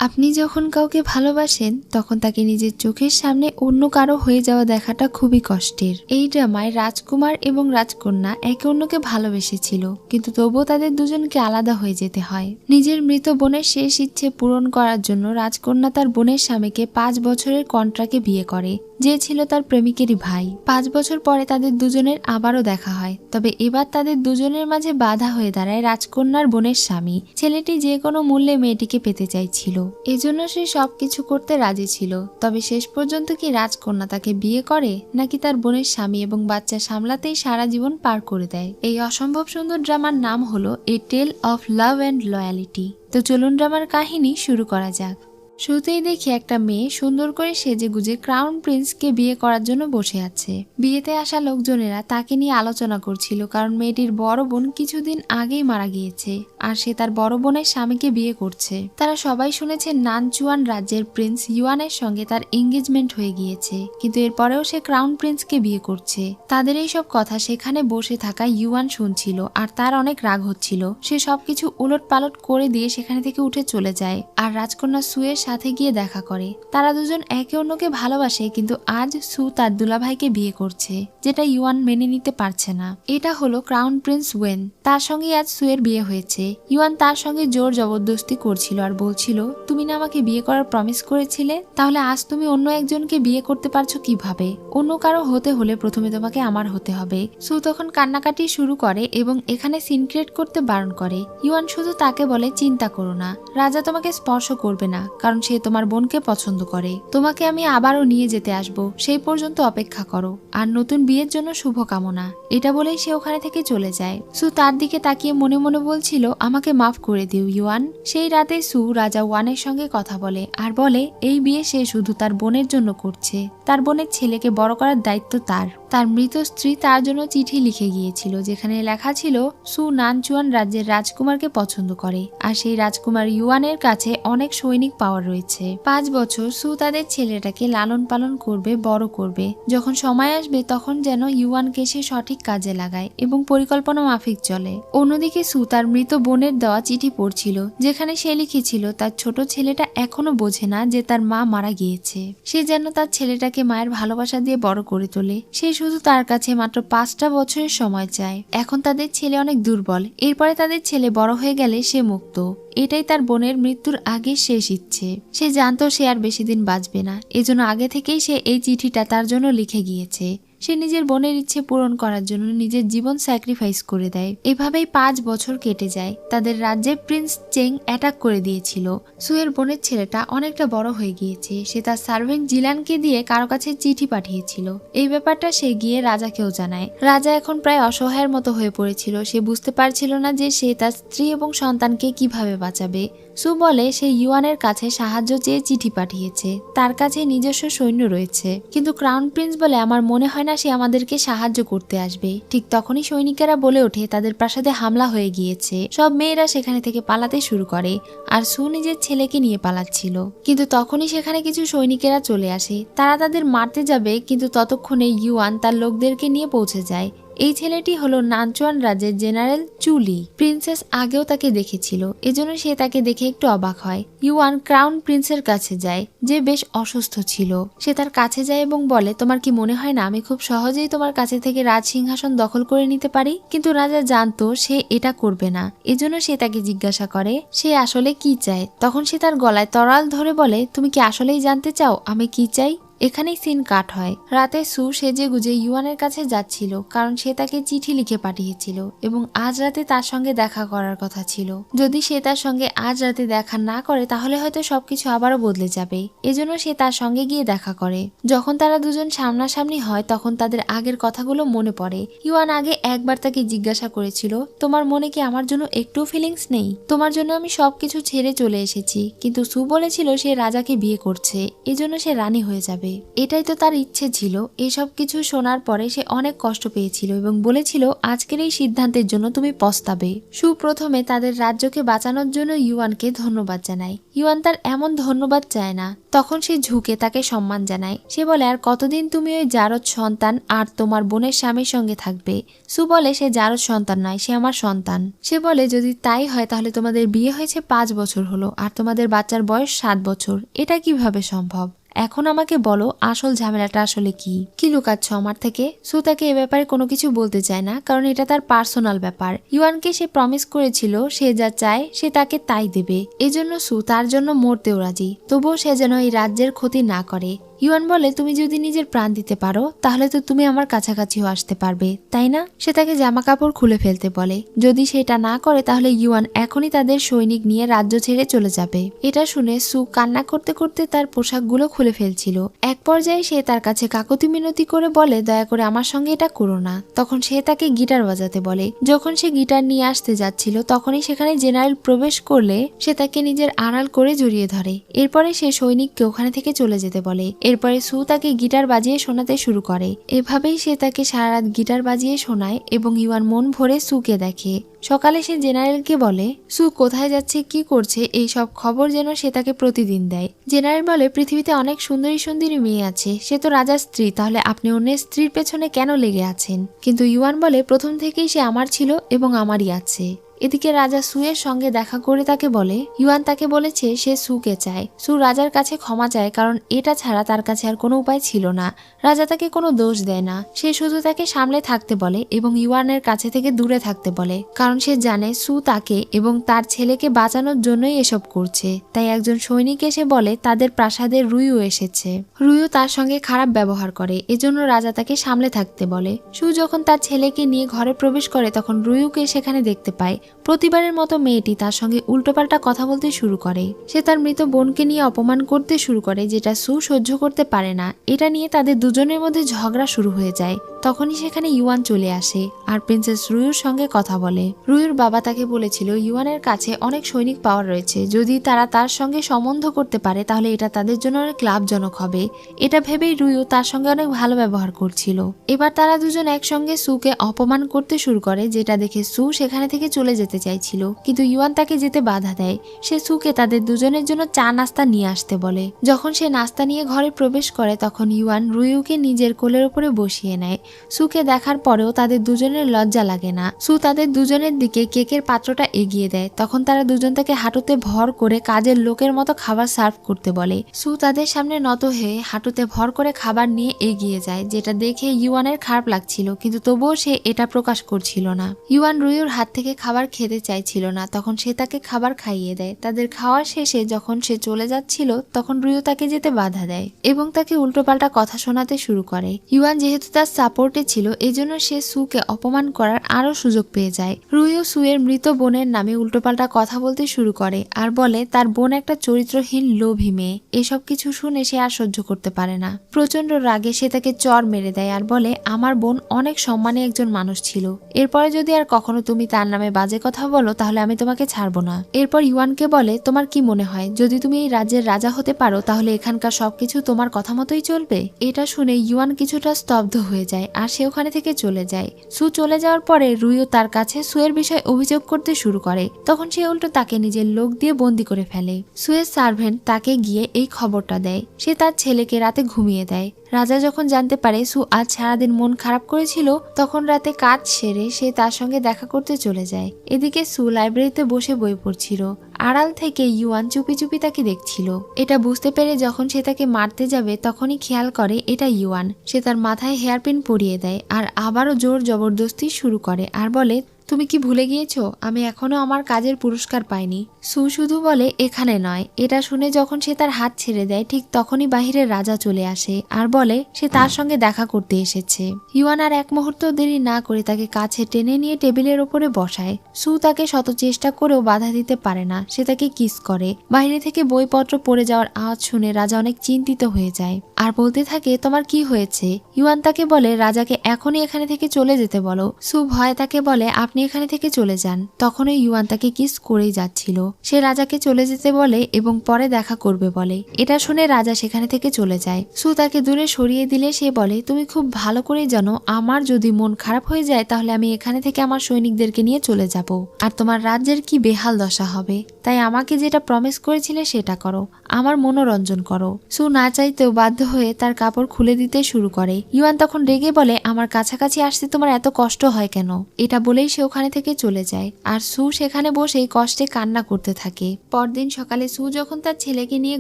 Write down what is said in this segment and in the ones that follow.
আপনি যখন কাউকে ভালোবাসেন তখন তাকে নিজের চোখের সামনে অন্য কারো হয়ে যাওয়া দেখাটা খুবই কষ্টের। এই ড্রামায় রাজকুমার এবং রাজকন্যা একে অন্যকে ভালোবেসেছিল, কিন্তু তবুও তাদের দুজনকে আলাদা হয়ে যেতে হয়। নিজের মৃত বোনের শেষ ইচ্ছে পূরণ করার জন্য রাজকন্যা তার বোনের স্বামীকে 5 বছরের কন্ট্রাক্টে বিয়ে করে, যে ছিল তার প্রেমিকেরই ভাই। 5 বছর পরে তাদের দুজনের আবারও দেখা হয়, তবে এবার তাদের দুজনের মাঝে বাধা হয়ে দাঁড়ায় রাজকন্যার বোনের স্বামী। ছেলেটি যে কোনো মূল্যে মেয়েটিকে পেতে চাইছিল, এজন্য সে সবকিছু করতে রাজি ছিল। তবে শেষ পর্যন্ত কি রাজকন্যা তাকে বিয়ে করে, নাকি তার বোনের স্বামী এবং বাচ্চা সামলাতেই সারা জীবন পার করে দেয়? এই অসম্ভব সুন্দর ড্রামার নাম হলো এ টেল অফ লাভ অ্যান্ড লয়ালিটি। তো চলুন ড্রামার কাহিনী শুরু করা যাক। শুরুতেই দেখি একটা মেয়ে সুন্দর করে সেজে গুজে ক্রাউন প্রিন্সকে বিয়ে করার জন্য বসে আছে। বিয়েতে আসা লোকজনেরা তাকে নিয়ে আলোচনা করছিল, কারণ মেয়েটির বড় বোন কিছুদিন আগেই মারা গিয়েছে আর সে তার বড় বোনের স্বামীকে বিয়ে করছে। তারা সবাই শুনেছে নানচুয়ান রাজ্যের প্রিন্স ইউয়ানের সঙ্গে তার এঙ্গেজমেন্ট হয়ে গিয়েছে, কিন্তু এরপরেও সে ক্রাউন প্রিন্সকে বিয়ে করছে। তাদের এইসব কথা সেখানে বসে থাকা ইউয়ান শুনছিল আর তার অনেক রাগ হচ্ছিল। সে সবকিছু উলট পালট করে দিয়ে সেখানে থেকে উঠে চলে যায় আর রাজকন্যা সুয়ের সাথে গিয়ে দেখা করে। তারা দুজন একে অন্যকে ভালোবাসে, কিন্তু আজ সু তার দুলাভাইকে বিয়ে করছে, যেটা ইউয়ান মেনে নিতে পারছে না। এটা হলো ক্রাউন প্রিন্স ওয়েন, তার সঙ্গে আজ সুয়ের বিয়ে হয়েছে। ইউয়ান তার সঙ্গে জোর জবরদস্তি করছিল আর বলছিল, তুমি না আমাকে বিয়ে করার প্রমিস করেছিলে, তাহলে আজ তুমি অন্য একজনকে বিয়ে করতে পারছো কিভাবে? অন্য কারো হতে হলে প্রথমে তোমাকে আমার হতে হবে। সু তখন কান্নাকাটি শুরু করে এবং এখানে সিন ক্রিয়েট করতে বারণ করে। ইউয়ান শুধু তাকে বলে, চিন্তা করো না, রাজা তোমাকে স্পর্শ করবে না, কারণ সে তোমার বোনকে পছন্দ করে। তোমাকে আমি আবারও নিয়ে যেতে আসবো, সেই পর্যন্ত অপেক্ষা করো, আর নতুন বিয়ের জন্য শুভকামনা। এটা বলেই সে ওখানে থেকে চলে যায়। সু তার দিকে তাকিয়ে মনে মনে বলছিল, আমাকে মাফ করে দিও ইউয়ান। সেই রাতে সু রাজা ওয়ানের সঙ্গে কথা বলে আর বলে, এই বিয়ে সে শুধু তার বোনের জন্য করছে। তার বোনের ছেলেকে বড় করার দায়িত্ব তার। তার মৃত স্ত্রী তার জন্য চিঠি লিখে গিয়েছিল, যেখানে লেখা ছিল সু নানচুয়ান রাজ্যের রাজকুমারকে পছন্দ করে আর সেই রাজকুমার ইউয়ানের কাছে অনেক সৈনিক পাওয়ার রয়েছে। 5 বছর সু তাদের ছেলেটাকে লালন পালন করবে, বড় করবে। যখন সময় আসবে তখন যেন ইউয়ানকে সে সঠিক কাজে লাগায় এবং পরিকল্পনা মাফিক চলে। অন্যদিকে সু তার মৃত বোনের দেওয়া চিঠি পড়ছিল, যেখানে সে লিখেছিল তার ছোট ছেলেটা এখনো বোঝে না যে তার মা মারা গিয়েছে। সে যেন তার ছেলেটাকে মায়ের ভালোবাসা দিয়ে বড় করে তোলে। সে শুধু তার কাছে মাত্র 5টা বছরের সময় চায়। এখন তাদের ছেলে অনেক দুর্বল, এরপরে তাদের ছেলে বড় হয়ে গেলে সে মুক্ত। এটাই তার বোনের মৃত্যুর আগে শেষ ইচ্ছে। সে জানতো সে আর বেশি দিন বাঁচবে না, এজন্য আগে থেকেই সে এই চিঠিটা তার জন্য লিখে গিয়েছে। সে নিজের বোনের ইচ্ছে পূরণ করার জন্য নিজের জীবন স্যাক্রিফাইস করে দেয়। এভাবেই 5 বছর কেটে যায়। তাদের রাজ্যে প্রিন্স চেং অ্যাটাক করে দিয়েছিল। সুয়ের বোনের ছেলেটা অনেকটা বড় হয়ে গিয়েছে। সে তার সার্ভেন্ট জিলানকে দিয়ে কারো কাছে চিঠি পাঠিয়েছিল। এই ব্যাপারটা সে গিয়ে রাজাকেও জানায়। রাজা এখন প্রায় অসহায়ের মতো হয়ে পড়েছিল। সে বুঝতে পারছিল না যে সে তার স্ত্রী এবং সন্তানকে কিভাবে বাঁচাবে। সু বলে সে ইউয়ানের কাছে সাহায্য চেয়ে চিঠি পাঠিয়েছে, তার কাছে নিজস্ব সৈন্য রয়েছে। কিন্তু ক্রাউন প্রিন্স বলে, আমার মনে হয় না সে আমাদেরকে সাহায্য করতে আসবে। ঠিক তখনই সৈনিকেরা বলে ওঠে তাদের প্রাসাদে হামলা হয়ে গিয়েছে। সব মেয়েরা সেখানে থেকে পালাতে শুরু করে আর সু নিজের ছেলেকে নিয়ে পালাচ্ছিল। কিন্তু তখনই সেখানে কিছু সৈনিকেরা চলে আসে। তারা তাদের মারতে যাবে, কিন্তু ততক্ষণে ইউয়ান তার লোকদেরকে নিয়ে পৌঁছে যায়। এই ছেলেটি হলো নানচুয়ান রাজ্যের জেনারেল চুলি। প্রিন্সেস আগেও তাকে দেখেছিল, এজন্য সে তাকে দেখে একটু অবাক হয়। ইউয়ান ক্রাউন প্রিন্সের কাছে যায়, যে বেশ অসুস্থ ছিল। সে তার কাছে যায় এবং বলে, তোমার কি মনে হয় না আমি খুব সহজেই তোমার কাছে থেকে রাজ সিংহাসন দখল করে নিতে পারি? কিন্তু রাজা জানতো সে এটা করবে না, এজন্য সে তাকে জিজ্ঞাসা করে সে আসলে কি চায়। তখন সে তার গলায় তরাল ধরে বলে, তুমি কি আসলেই জানতে চাও আমি কি চাই? এখানেই সিন কাট হয়। রাতে সু সেজে গুজে ইউয়ানের কাছে যাচ্ছিল, কারণ সে তাকে চিঠি লিখে পাঠিয়েছিল এবং আজ রাতে তার সঙ্গে দেখা করার কথা ছিল। যদি সে তার সঙ্গে আজ রাতে দেখা না করে তাহলে হয়তো সবকিছু আবারও বদলে যাবে। এজন্য সে তার সঙ্গে গিয়ে দেখা করে। যখন তারা দুজন সামনাসামনি হয় তখন তাদের আগের কথাগুলো মনে পড়ে। ইউয়ান আগে একবার তাকে জিজ্ঞাসা করেছিল, তোমার মনে কি আমার জন্য একটু ফিলিংস নেই? তোমার জন্য আমি সবকিছু ছেড়ে চলে এসেছি। কিন্তু সু বলেছিল সে রাজাকে বিয়ে করছে, এজন্য সে রানী হয়ে যাবে। যাবে। এটাই তো তার ইচ্ছে ছিল। এসব কিছু শোনার পরে সে অনেক কষ্ট পেয়েছিল এবং বলেছিল আজকের এই সিদ্ধান্তের জন্য তুমি পস্তাবে। সু প্রথমে তাদের রাজ্যকে বাঁচানোর জন্য ইউয়ানকে ধন্যবাদ জানায়। ইউয়ান তার এমন ধন্যবাদ চায় না, তখন সে ঝুঁকে তাকে সম্মান জানায়। সে বলে আর কতদিন তুমি ওই জারদ সন্তান আর তোমার বোনের স্বামীর সঙ্গে থাকবে। সু বলে সে জারদ সন্তান নয়, সে আমার সন্তান। সে বলে যদি তাই হয় তাহলে তোমাদের বিয়ে হয়েছে 5 বছর হলো আর তোমাদের বাচ্চার বয়স 7 বছর, এটা কিভাবে সম্ভব? এখন আমাকে বলো আসল ঝামেলাটা আসলে কি লুকাচ্ছ আমার থেকে? সু তাকে এ ব্যাপারে কোনো কিছু বলতে চায় না, কারণ এটা তার পার্সোনাল ব্যাপার। ইউয়ানকে সে প্রমিস করেছিল সে যা চায় সে তাকে তাই দেবে, এজন্য সু তার জন্য মরতেও রাজি। তবুও সে যেন এই রাজ্যের ক্ষতি না করে। ইউয়ান বলে তুমি যদি নিজের প্রাণ দিতে পারো তাহলে তো তুমি আমার কাছাকাছিও আসতে পারবে, তাই না? সে তাকে জামা কাপড় খুলে ফেলতে বলে। যদি সেটা না করে তাহলে ইউয়ান এখনই তাদের সৈনিক নিয়ে রাজ্য ছেড়ে চলে যাবে। এটা শুনে সু কান্না করতে করতে তার পোশাকগুলো খুলে ফেলছিল। এক পর্যায়ে সে তার কাছে কাকুতি মিনতি করে বলে দয়া করে আমার সঙ্গে এটা করো না। তখন সে তাকে গিটার বাজাতে বলে। যখন সে গিটার নিয়ে আসতে যাচ্ছিল তখনই সেখানে জেনারেল প্রবেশ করলে সে তাকে নিজের আড়াল করে জড়িয়ে ধরে। এরপরে সে সৈনিককে ওখানে থেকে চলে যেতে বলে। এরপরে সু তাকে গিটার বাজিয়ে শোনাতে শুরু করে। এভাবেই সে তাকে সারা রাত গিটার বাজিয়ে শোনায় এবং ইউয়ান মন ভরে সুকে দেখে। সকালে সে জেনারেলকে বলে সু কোথায় যাচ্ছে কি করছে এই সব খবর যেন সে তাকে প্রতিদিন দেয়। জেনারেল বলে পৃথিবীতে অনেক সুন্দরী সুন্দরী মেয়ে আছে, সে তো রাজার স্ত্রী, তাহলে আপনি অন্যের স্ত্রীর পেছনে কেন লেগে আছেন? কিন্তু ইউয়ান বলে প্রথম থেকেই সে আমার ছিল এবং আমারই আছে। এদিকে রাজা সুয়ের সঙ্গে দেখা করে তাকে বলে ইউয়ান তাকে বলেছে সে সুকে চায়। সু রাজার কাছে ক্ষমা চায়, কারণ এটা ছাড়া তার কাছে আর কোনো উপায় ছিল না। রাজা তাকে কোনো দোষ দেয় না, সে শুধু তাকে সামলে থাকতে বলে এবং ইউয়ানের কাছে থেকে দূরে থাকতে বলে, কারণ সে জানে সু তাকে এবং তার ছেলেকে বাঁচানোর জন্যই এসব করছে। তাই একজন সৈনিক এসে বলে তাদের প্রাসাদে রুইও এসেছে। রুইও তার সঙ্গে খারাপ ব্যবহার করে, এজন্য রাজা তাকে সামলে থাকতে বলে। সু যখন তার ছেলেকে নিয়ে ঘরে প্রবেশ করে তখন রুইকে সেখানে দেখতে পায়। প্রতিবারের মতো মেয়েটি তার সঙ্গে উল্টোপাল্টা কথা বলতে শুরু করে। সে তার মৃত বোনকে নিয়ে অপমান করতে শুরু করে, যেটা সু সহ্য করতে পারে না। এটা নিয়ে তাদের দুজনের মধ্যে ঝগড়া শুরু হয়ে যায়। তখনই সেখানে ইউয়ান চলে আসে আর প্রিন্সেস রুইর সঙ্গে কথা বলে। রুইর বাবা তাকে বলেছিল ইউয়ানের কাছে অনেক সৈনিক পাওয়ার রয়েছে, যদি তারা তার সঙ্গে সম্বন্ধ করতে পারে তাহলে এটা তাদের জন্য অনেক লাভজনক হবে। এটা ভেবেই রুইও তার সঙ্গে অনেক ভালো ব্যবহার করছিল। এবার তারা দুজন একসঙ্গে সুকে অপমান করতে শুরু করে, যেটা দেখে সু সেখানে থেকে চলে যেতে চাইছিল, কিন্তু ইউয়ান তাকে যেতে বাধা দেয়। সে সুকে তাদের দুজনের জন্য চা নাস্তা নিয়ে আসতে বলে। যখন সে নাস্তা নিয়ে ঘরে প্রবেশ করে তখন ইউয়ান রুইকে নিজের কোলের উপরে বসিয়ে নেয়। সুকে দেখার পরেও তাদের দুজনের লজ্জা লাগে না। সু তাদের দুজনের দিকে কেকের পাত্রটা এগিয়ে দেয়। তখন তারা দুজন তাকে হাঁটুতে ভর করে কাজের লোকের মতো খাবার সার্ভ করতে বলে। সু তাদের সামনে নত হয়ে হাঁটুতে ভর করে খাবার নিয়ে এগিয়ে যায়, যেটা দেখে ইউয়ানের খারাপ লাগছিল, কিন্তু তবুও সে এটা প্রকাশ করছিল না। ইউয়ান রুইর হাত থেকে খাবার খেতে চাইছিল না, তখন সে তাকে খাবার খাইয়ে দেয়। তাদের খাওয়ার শেষে যখন সে চলে যাচ্ছিল তখন রুইও তাকে যেতে বাধা দেয় এবং তাকে উল্টোপাল্টা কথা শোনাতে শুরু করে। ইউয়ান যেহেতু তার সাপোর্টে ছিল এজন্য সে সুকে অপমান করার আরো সুযোগ পেয়ে যায়। রুইও সুয়ের মৃত বোনের নামে উল্টোপাল্টা কথা বলতে শুরু করে আর বলে তার বোন একটা চরিত্রহীন লোভী মেয়ে। এসব কিছু শুনে সে আর সহ্য করতে পারে না। প্রচন্ড রাগে সে তাকে চর মেরে দেয় আর বলে আমার বোন অনেক সম্মানী একজন মানুষ ছিল, এরপরে যদি আর কখনো তুমি তার নামে বাজে কথা বলো তাহলে আমি তোমাকে ছাড়বো না। এরপর ইউয়ানকে বলে তোমার কি মনে হয় যদি তুমি এই রাজ্যের রাজা হতে পারো তাহলে এখানকার সবকিছু তোমার কথা মতোই চলবে? এটা শুনে ইউয়ান কিছুটা স্তব্ধ হয়ে যায় আর সে ওখানে থেকে চলে যায়। সু চলে যাওয়ার পরে রুইও তার কাছে সুয়ের বিষয়ে অভিযোগ করতে শুরু করে। তখন সে উল্টো তাকে নিজের লোক দিয়ে বন্দি করে ফেলে। সুয়ের সার্ভেন্ট তাকে গিয়ে এই খবরটা দেয়। সে তার ছেলেকে রাতে ঘুমিয়ে দেয়। রাজা যখন জানতে পারে সু আজ সারাদিন মন খারাপ করেছিল তখন রাতে কাজ সেরে সে তার সঙ্গে দেখা করতে চলে যায়। এদিকে সু লাইব্রেরিতে বসে বই পড়ছিল। আড়াল থেকে ইউয়ান চুপি চুপি তাকে দেখছিল। এটা বুঝতে পেরে যখন সে তাকে মারতে যাবে তখনই খেয়াল করে এটা ইউয়ান। সে তার মাথায় হেয়ারপিন পরিয়ে দেয় আর আবারও জোর জবরদস্তি শুরু করে আর বলে তুমি কি ভুলে গিয়েছো আমি এখনো আমার কাজের পুরস্কার পাইনি? সু শুধু বলে এখানে নয়। এটা শুনে যখন সে তার হাত ছেড়ে দেয় ঠিক তখনই বাহিরে রাজা চলে আসে আর বলে সে তার সঙ্গে দেখা করতে এসেছে। ইউয়ান আর এক মুহূর্ত দেরি না করে তাকে কাছে টেনে নিয়ে টেবিলের ওপরে বসায়। সু তাকে শত চেষ্টা করেও বাধা দিতে পারে না। সে তাকে কিস করে। বাইরে থেকে বইপত্র পড়ে যাওয়ার আওয়াজ শুনে রাজা অনেক চিন্তিত হয়ে যায় আর বলতে থাকে তোমার কি হয়েছে? ইউয়ান তাকে বলে রাজাকে এখনই এখানে থেকে চলে যেতে বলো। সু ভয়ে তাকে বলে আপনি আপনি এখানে থেকে চলে যান। তখন ওই ইউয়ান তাকে কিস করেই যাচ্ছিল। সে রাজাকে চলে যেতে বলে এবং পরে দেখা করবে বলে। এটা শুনে রাজা সেখানে থেকে চলে যায়। সু তাকে দূরে সরিয়ে দিলে সে বলে, তুমি খুব ভালো করেই জানো আমার যদি মন খারাপ হয়ে যায় তাহলে আমি এখানে থেকে আমার সৈনিকদেরকে নিয়ে চলে যাব, আর তোমার রাজ্যের কি বেহাল দশা হবে। তাই আমাকে যেটা প্রমিস করেছিলে সেটা করো, আমার মনোরঞ্জন করো। সু না চাইতেও বাধ্য হয়ে তার কাপড় খুলে দিতে শুরু করে। ইউয়ান তখন রেগে বলে, আমার কাছাকাছি আসতে তোমার এত কষ্ট হয় কেন? এটা বলেই সে ওখানে থেকে চলে যায়। আর সু সেখানে বসে কষ্টে কান্না করতে থাকে। পরদিন সকালে সু যখন তার ছেলেকে নিয়ে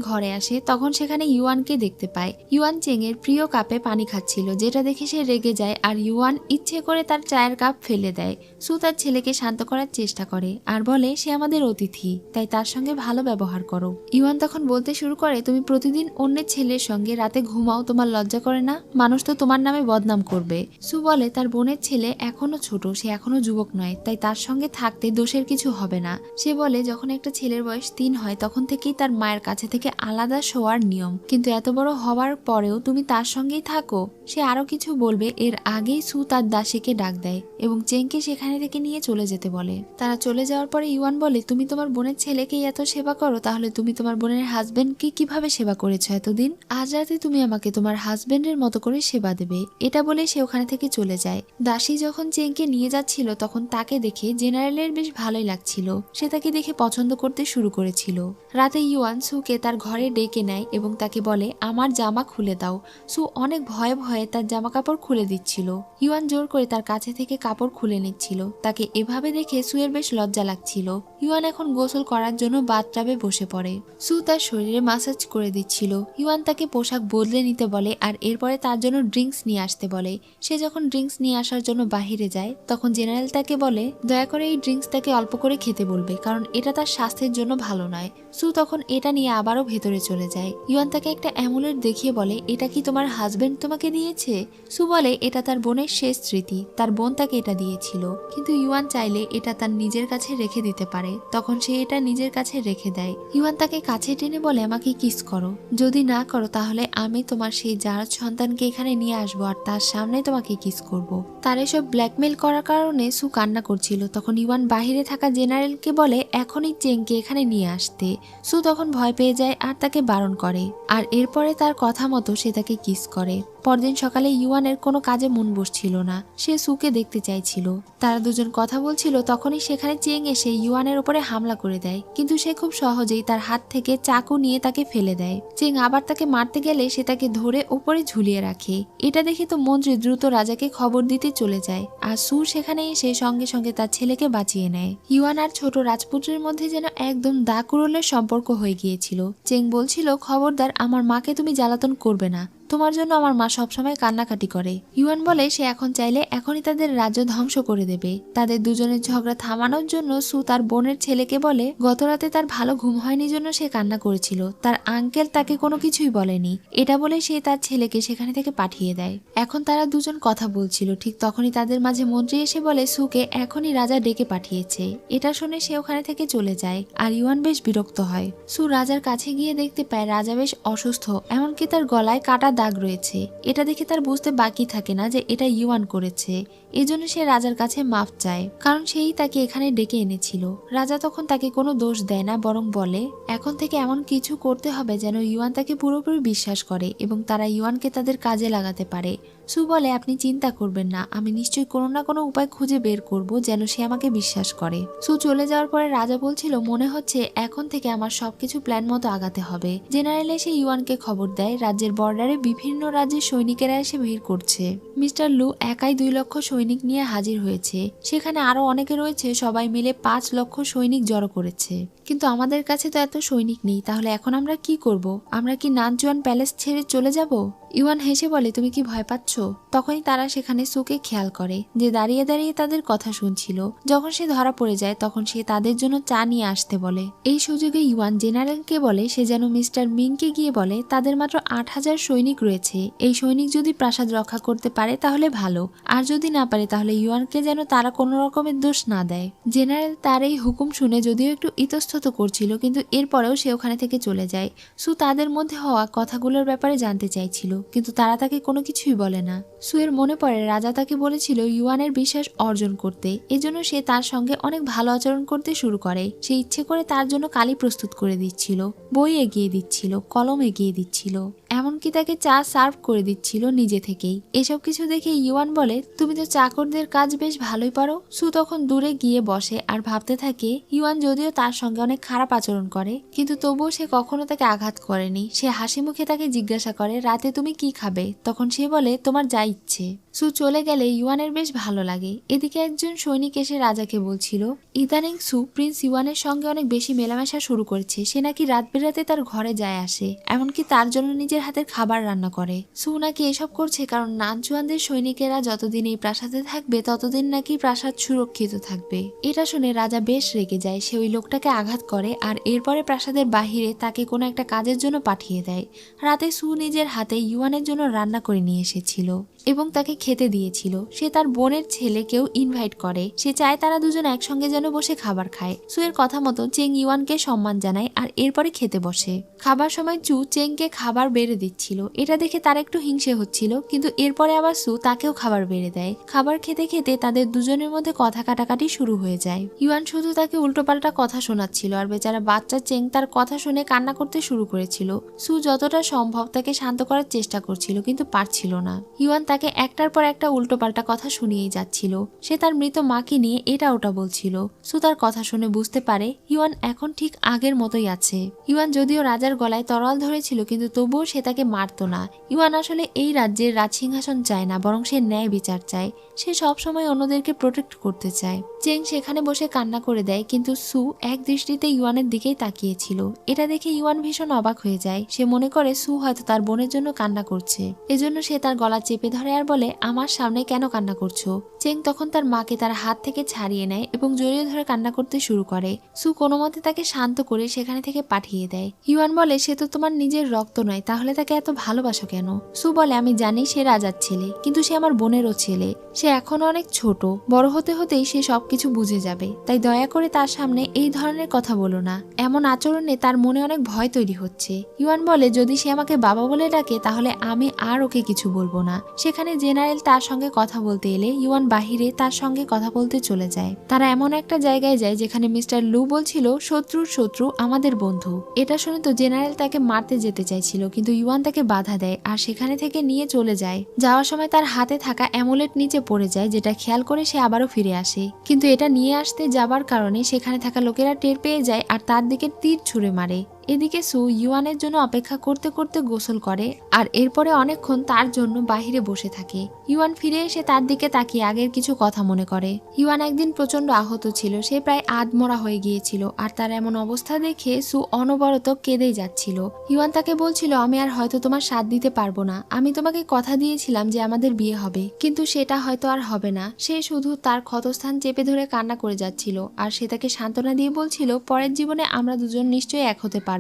ঘরে আসে তখন সেখানে ইউয়ানকে দেখতে পায়। ইউয়ান চেং এর প্রিয় কাপে পানি খাচ্ছিল, যেটা দেখে সে রেগে যায় আর ইউয়ান ইচ্ছে করে তার চায়ের কাপ ফেলে দেয়। সু তার ছেলেকে শান্ত করার চেষ্টা করে আর বলে, সে আমাদের অতিথি, তাই তার সঙ্গে ভালো ব্যবহার করো। ইউয়ান তখন বলতে শুরু করে, তুমি প্রতিদিন অন্যের ছেলের সঙ্গে রাতে ঘুমাও, তোমার লজ্জা করে না? মানুষ তো তোমার নামে বদনাম করবে। সু বলে, তার বোনের ছেলে এখনো ছোট, সে এখনো যুবক নয়, তাই তার সঙ্গে থাকতে দোষের কিছু হবে না। সে বলে, যখন একটা ছেলের বয়স 3 হয় তখন থেকেই তার মায়ের কাছে থেকে আলাদা শোয়ার নিয়ম, কিন্তু এত বড় হওয়ার পরেও তুমি তার সঙ্গেই থাকো। সে আরো কিছু বলবে এর আগেই সু তার দাসীকে ডাক দেয় এবং চেংকে সেখানে থেকে নিয়ে চলে যেতে বলে। তারা চলে যাওয়ার পরে ইউয়ান বলে, তুমি তোমার বোনের ছেলেকেই এত সেবা করো, তাহলে তুমি তোমার বোনের হাজবেন্ডকে কিভাবে সেবা করেছো এতদিন? আজ রাতে তুমি আমাকে তোমার হাজবেন্ডের মতো করে সেবা দেবে। এটা বলে সে ওখানে থেকে চলে যায়। দাসী যখন চেংকে নিয়ে যাচ্ছিল তখন তাকে দেখে জেনারেলের বেশ ভালোই লাগছিল। সে তাকে দেখে পছন্দ করতে শুরু করেছিল। রাতে ইউয়ান সুকে তার ঘরে ডেকে নেয় এবং তাকে বলে, আমার জামা খুলে দাও। সু অনেক ভয়ে ভয়ে তার জামা কাপড় খুলে দিচ্ছিল। ইউয়ান জোর করে তার কাছে থেকে কাপড় খুলে নিচ্ছিল। তাকে এভাবে দেখে সুয়ের বেশ লজ্জা লাগছিল। ইউয়ান এখন গোসল করার জন্য বাথটাবে বসে পড়ে। সু তার শরীরে মাসাজ করে দিচ্ছিল। ইউয়ান তাকে পোশাক বদলে নিতে বলে আর এরপরে তার জন্য ড্রিঙ্কস নিয়ে আসতে বলে। সে যখন ড্রিঙ্কস নিয়ে আসার জন্য বাহিরে যায় তখন জেনারেল তাকে বলে, দয়া করে এই ড্রিঙ্কস তাকে অল্প করে খেতে বলবে, কারণ এটা তার স্বাস্থ্যের জন্য ভালো নয়। সু তখন এটা নিয়ে আবারও ভেতরে চলে যায়। ইউয়ান তাকে একটা অ্যামুলেট দেখিয়ে বলে, এটা কি তোমার হাজবেন্ড তোমাকে দিয়েছে? সু বলে, এটা তার বোনের শেষ স্মৃতি, তার বোন তাকে এটা দিয়েছিল, কিন্তু ইউয়ান চাইলে এটা তার নিজের কাছে রেখে দিতে পারে। তখন সে এটা নিজের কাছে রেখে দেয়। ইউয়ান তাকে কাছে টেনে বলে, আমাকে কিস করো, যদি না করো তাহলে আমি তোমার সেই জারজ সন্তানকে এখানে নিয়ে আসবো আর তার সামনে তোমাকে কিস করব। তার এসব ব্ল্যাকমেল করার কারণে সু কান্না করছিল। তখন ইউয়ান বাহিরে থাকা জেনারেলকে বলে এখনই চেংকে এখানে নিয়ে আসতে। সু তখন ভয় পেয়ে যায় আর তাকে বারণ করে, আর এরপরে তার কথা মতো সে তাকে কিস করে। পরদিন সকালে ইউয়ানের কোনো কাজে মন বসছিল না, সে সুকে দেখতে চাইছিল। তারা দুজন কথা বলছিল, তখনই সেখানে চেং এসে ইউয়ানের উপরে হামলা করে দেয়, কিন্তু সে খুব সহজেই তার হাত থেকে চাকু নিয়ে তাকে ফেলে দেয়। চেং আবার তাকে মারতে গেলে সে তাকে ধরে উপরে ঝুলিয়ে রাখে। এটা দেখে তো মন্ত্রী দ্রুত রাজাকে খবর দিতে চলে যায়, আর সু সেখানে এসে সঙ্গে সঙ্গে তার ছেলেকে বাঁচিয়ে নেয়। ইউয়ান আর ছোট রাজপুত্রের মধ্যে যেন একদম দাকুরলের সম্পর্ক হয়ে গিয়েছিল। চেং বলছিল, খবরদার আমার মাকে তুমি জ্বালাতন করবে না, তোমার জন্য আমার মা সবসময় কান্নাকাটি করে। ইউয়ান বলে সে এখন চাইলে এখনই তাদের রাজ্য ধ্বংস করে দেবে। তাদের দুজনের ঝগড়া থামানোর জন্য সু তার বোনের ছেলেকে বলে, গতরাতে তার ভালো ঘুম হয়নি জন্য সে কান্না করেছিল, তার আঙ্কেল তাকে কোনো কিছুই বলেনি। এটা বলে সে তার ছেলেকে সেখানে থেকে পাঠিয়ে দেয়। এখন তারা দুজন কথা বলছিল, ঠিক তখনই তাদের মাঝে মন্ত্রী এসে বলে সুকে এখনই রাজা ডেকে পাঠিয়েছে। এটা শুনে সে ওখানে থেকে চলে যায় আর ইউয়ান বেশ বিরক্ত হয়। সু রাজার কাছে গিয়ে দেখতে পায় রাজা বেশ অসুস্থ, এমনকি তার গলায় কাটা দাগ রয়েছে। এটা দেখে তার বুঝতে বাকি থাকে না যে এটা ইউয়ান করেছে। এজন্য সে রাজার কাছে মাফ চায়, কারণ সেই তাকে এখানে ডেকে এনেছিল। রাজা তখন তাকে কোনো দোষ দেয় না, বরং বলে এখন থেকে এমন কিছু করতে হবে যেন ইউয়ান তাকে পুরোপুরি বিশ্বাস করে এবং তারা ইউয়ানকে তাদের কাজে লাগাতে পারে। সু বলে, আপনি চিন্তা করবেন না, আমি নিশ্চয়ই কোনো না কোনো উপায় খুঁজে বের করব যেন সে আমাকে বিশ্বাস করে। সু চলে যাওয়ার পরে রাজা বলছিল, মনে হচ্ছে এখন থেকে আমার সবকিছু প্ল্যান মতো আগাতে হবে। জেনারেল এসে ইউয়ানকে খবর দেয় রাজ্যের বর্ডারে বিভিন্ন রাজ্যের সৈনিকেরা এসে ভিড় করছে। মিস্টার লু একাই 2 লক্ষ সৈনিক নিয়ে হাজির হয়েছে, সেখানে আরো অনেকে রয়েছে, সবাই মিলে 5 লক্ষ সৈনিক জড়ো করেছে। কিন্তু আমাদের কাছে তো এত সৈনিক নেই, তাহলে এখন আমরা কি করব? আমরা কি নানজুয়ান প্যালেস ছেড়ে চলে যাব? ইউয়ান হেসে বলে, তুমি কি ভয় পাচ্ছ? তখনই তারা সেখানে সুকে খেয়াল করে যে দাঁড়িয়ে দাঁড়িয়ে তাদের কথা শুনছিল। যখন সে ধরা পড়ে যায় তখন সে তাদের জন্য চা নিয়ে আসতে বলে। এই সুযোগে ইউয়ান জেনারেলকে বলে সে যেন মিস্টার মিংকে গিয়ে বলে তাদের মাত্র 8000 সৈনিক রয়েছে, এই সৈনিক যদি প্রাসাদ রক্ষা করতে পারে তাহলে ভালো, আর যদি না পারে তাহলে ইউয়ানকে যেন তারা কোনো রকমের দোষ না দেয়। জেনারেল তার এই হুকুম শুনে যদিও একটু ইতস্তত ইতস্তত করছিল, কিন্তু এরপরেও সে ওখানে থেকে চলে যায়। সু তাদের মধ্যে হওয়া কথাগুলোর ব্যাপারে জানতে চাইছিল, কিন্তু তারা তাকে কোনো কিছুই বলে না। সুয়ের মনে পড়ে রাজা তাকে বলেছিল ইউয়ানের বিশ্বাস অর্জন করতে, এজন্য সে তার সঙ্গে অনেক ভালো আচরণ করতে শুরু করে। সে ইচ্ছে করে তার জন্য কালি প্রস্তুত করে দিচ্ছিল, বই এগিয়ে দিচ্ছিল, কলম এগিয়ে দিচ্ছিল, এমনকি তাকে চা সার্ভ করে দিচ্ছিল নিজে থেকেই। এসব কিছু দেখে ইউয়ান বলে, তুমি তো চাকরদের কাজ বেশ ভালোই পারো। সু তখন দূরে গিয়ে বসে আর ভাবতে থাকে ইউয়ান যদিও তার সঙ্গে অনেক খারাপ আচরণ করে, কিন্তু তবুও সে কখনো তাকে আঘাত করেনি। সে হাসি মুখে তাকে জিজ্ঞাসা করে রাতে তুমি কি খাবে, তখন সে বলে তোমার যা ইচ্ছে। সু চলে গেলে ইউয়ানের বেশ ভালো লাগে। এদিকে একজন সৈনিক এসে রাজাকে বলছিল ইদানিং সু প্রিন্স ইউয়ানের সঙ্গে অনেক বেশি মেলামেশা শুরু করেছে। সে নাকি রাত বেরাতে তার ঘরে যায় আসে, এমনকি তার জন্য নিজের হাতের খাবার রান্না করে। সু নাকি এসব করছে কারণ নানচুয়ানদের সৈনিকেরা যতদিন এই প্রাসাদে থাকবে ততদিন নাকি প্রাসাদ সুরক্ষিত থাকবে। এটা শুনে রাজা বেশ রেগে যায়। সে ওই লোকটাকে আঘাত করে আর এরপরে প্রাসাদের বাহিরে তাকে কোনো একটা কাজের জন্য পাঠিয়ে দেয়। রাতে সু নিজের হাতে ইউয়ানের জন্য রান্না করে নিয়ে এসেছিল এবং তাকে খেতে দিয়েছিল। সে তার বোনের ছেলেকেও ইনভাইট করে। সে চায় তারা দুজন একসঙ্গে যেন বসে খাবার খায়। সুয়ের কথা মতো চেং ইউয়ানকে সম্মান জানায় আর এরপরে খেতে বসে। খাবার সময় চু চেংকে খাবার বেড়ে দিচ্ছিল। এটা দেখে তার একটু হিংসে হচ্ছিল, কিন্তু এরপরে আবার সু তাকেও খাবার বেড়ে দেয়। খাবার খেতে খেতে তাদের দুজনের মধ্যে কথা কাটাকাটি শুরু হয়ে যায়। ইউয়ান শুধু তাকে উল্টোপাল্টা কথা শোনাচ্ছিল আর বেচারা বাচ্চা চেং তার কথা শুনে কান্না করতে শুরু করেছিল। সু যতটা সম্ভব তাকে শান্ত করার চেষ্টা করছিল, কিন্তু পারছিল না। ইউয়ান তাকে একটার পর একটা উল্টোপাল্টা কথা শুনিয়েই যাচ্ছিল। সে তার মৃত মাকে নিয়ে এটা ওটা বলছিল। সু তার কথা শুনে বুঝতে পারে ইউয়ান এখন ঠিক আগের মতোই আছে। ইউয়ান যদিও রাজার গলায় তরোয়াল ধরেছিল, কিন্তু তবুও সে তাকে মারত না। ইউয়ান আসলে এই রাজ্যের রাজসিংহাসন চায় না, বরং সে ন্যায় বিচার চায়। সে সবসময় অন্যদেরকে প্রোটেক্ট করতে চায়। চেং সেখানে বসে কান্না করে দেয়, কিন্তু সু এক দৃষ্টিতে ইউয়ানের দিকেই তাকিয়েছিল। এটা দেখে ইউয়ান ভীষণ অবাক হয়ে যায়। সে মনে করে সু হয়তো তার বোনের জন্য কান্না করছে, এজন্য সে তার গলা চেপে ধরে আর বলে আমার সামনে কেন কান্না করছো। চেং তখন তার মাকে তার হাত থেকে ছাড়িয়ে নেয় এবং জড়িয়ে ধরে কান্না করতে শুরু করে। সু কোনো মতে তাকে শান্ত করে সেখানে থেকে পাঠিয়ে দেয়। ইউয়ান বলে সে তো তোমার নিজের রক্ত নয়, তাহলে তাকে এত ভালোবাসো কেন। সু বলে আমি জানি সে রাজার ছেলে, কিন্তু সে আমার বোনেরও ছেলে। সে এখনো অনেক ছোট, বড় হতে হতেই সে সবকিছু বুঝে যাবে। তাই দয়া করে তার সামনে এই ধরনের কথা বলো না। এমন আচরণে তার মনে অনেক ভয় তৈরি হচ্ছে। ইউয়ান বলে যদি সে আমাকে বাবা বলে ডাকে তাহলে আমি আর ওকে কিছু বলবো না। সেখানে জেনারেল তার সঙ্গে কথা বলতে এলে ইউয়ান বাহিরে তার সঙ্গে কথা বলতে চলে যায়। তারা এমন একটা জায়গায় যায় যেখানে মিস্টার লু বলছিল শত্রুর শত্রু আমাদের বন্ধু। এটা শুনে তো জেনারেল তাকে মারতে যেতে চাইছিল, কিন্তু ইউয়ান তাকে বাধা দেয় আর সেখানে থেকে নিয়ে চলে যায়। যাওয়ার সময় তার হাতে থাকা অ্যামুলেট নিচে পড়ে যায়, যেটা খেয়াল করে সে আবারও ফিরে আসে। কিন্তু এটা নিয়ে আসতে যাবার কারণে সেখানে থাকা লোকেরা টের পেয়ে যায় আর তার দিকে তীর ছুঁড়ে মারে। এদিকে সু ইউয়ানের জন্য অপেক্ষা করতে করতে গোসল করে আর এরপরে অনেকক্ষণ তার জন্য বাহিরে বসে থাকে। ইউয়ান ফিরে এসে তার দিকে তাকিয়ে আগের কিছু কথা মনে করে। ইউয়ান একদিন প্রচন্ড আহত ছিল, সে প্রায় আধমরা হয়ে গিয়েছিল আর তার এমন অবস্থা দেখে সু অনবরত কেঁদেই যাচ্ছিল। ইউয়ান তাকে বলছিল আমি আর হয়তো তোমার সাথ দিতে পারবো না। আমি তোমাকে কথা দিয়েছিলাম যে আমাদের বিয়ে হবে, কিন্তু সেটা হয়তো আর হবে না। সে শুধু তার ক্ষতস্থান চেপে ধরে কান্না করে যাচ্ছিল আর সে তাকে সান্ত্বনা দিয়ে বলছিল পরের জীবনে আমরা দুজন নিশ্চয়ই এক হতে পারবো।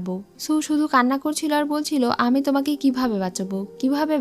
সু শুধু কান্না করছিল আর বলছিল আমি তোমাকে কিভাবে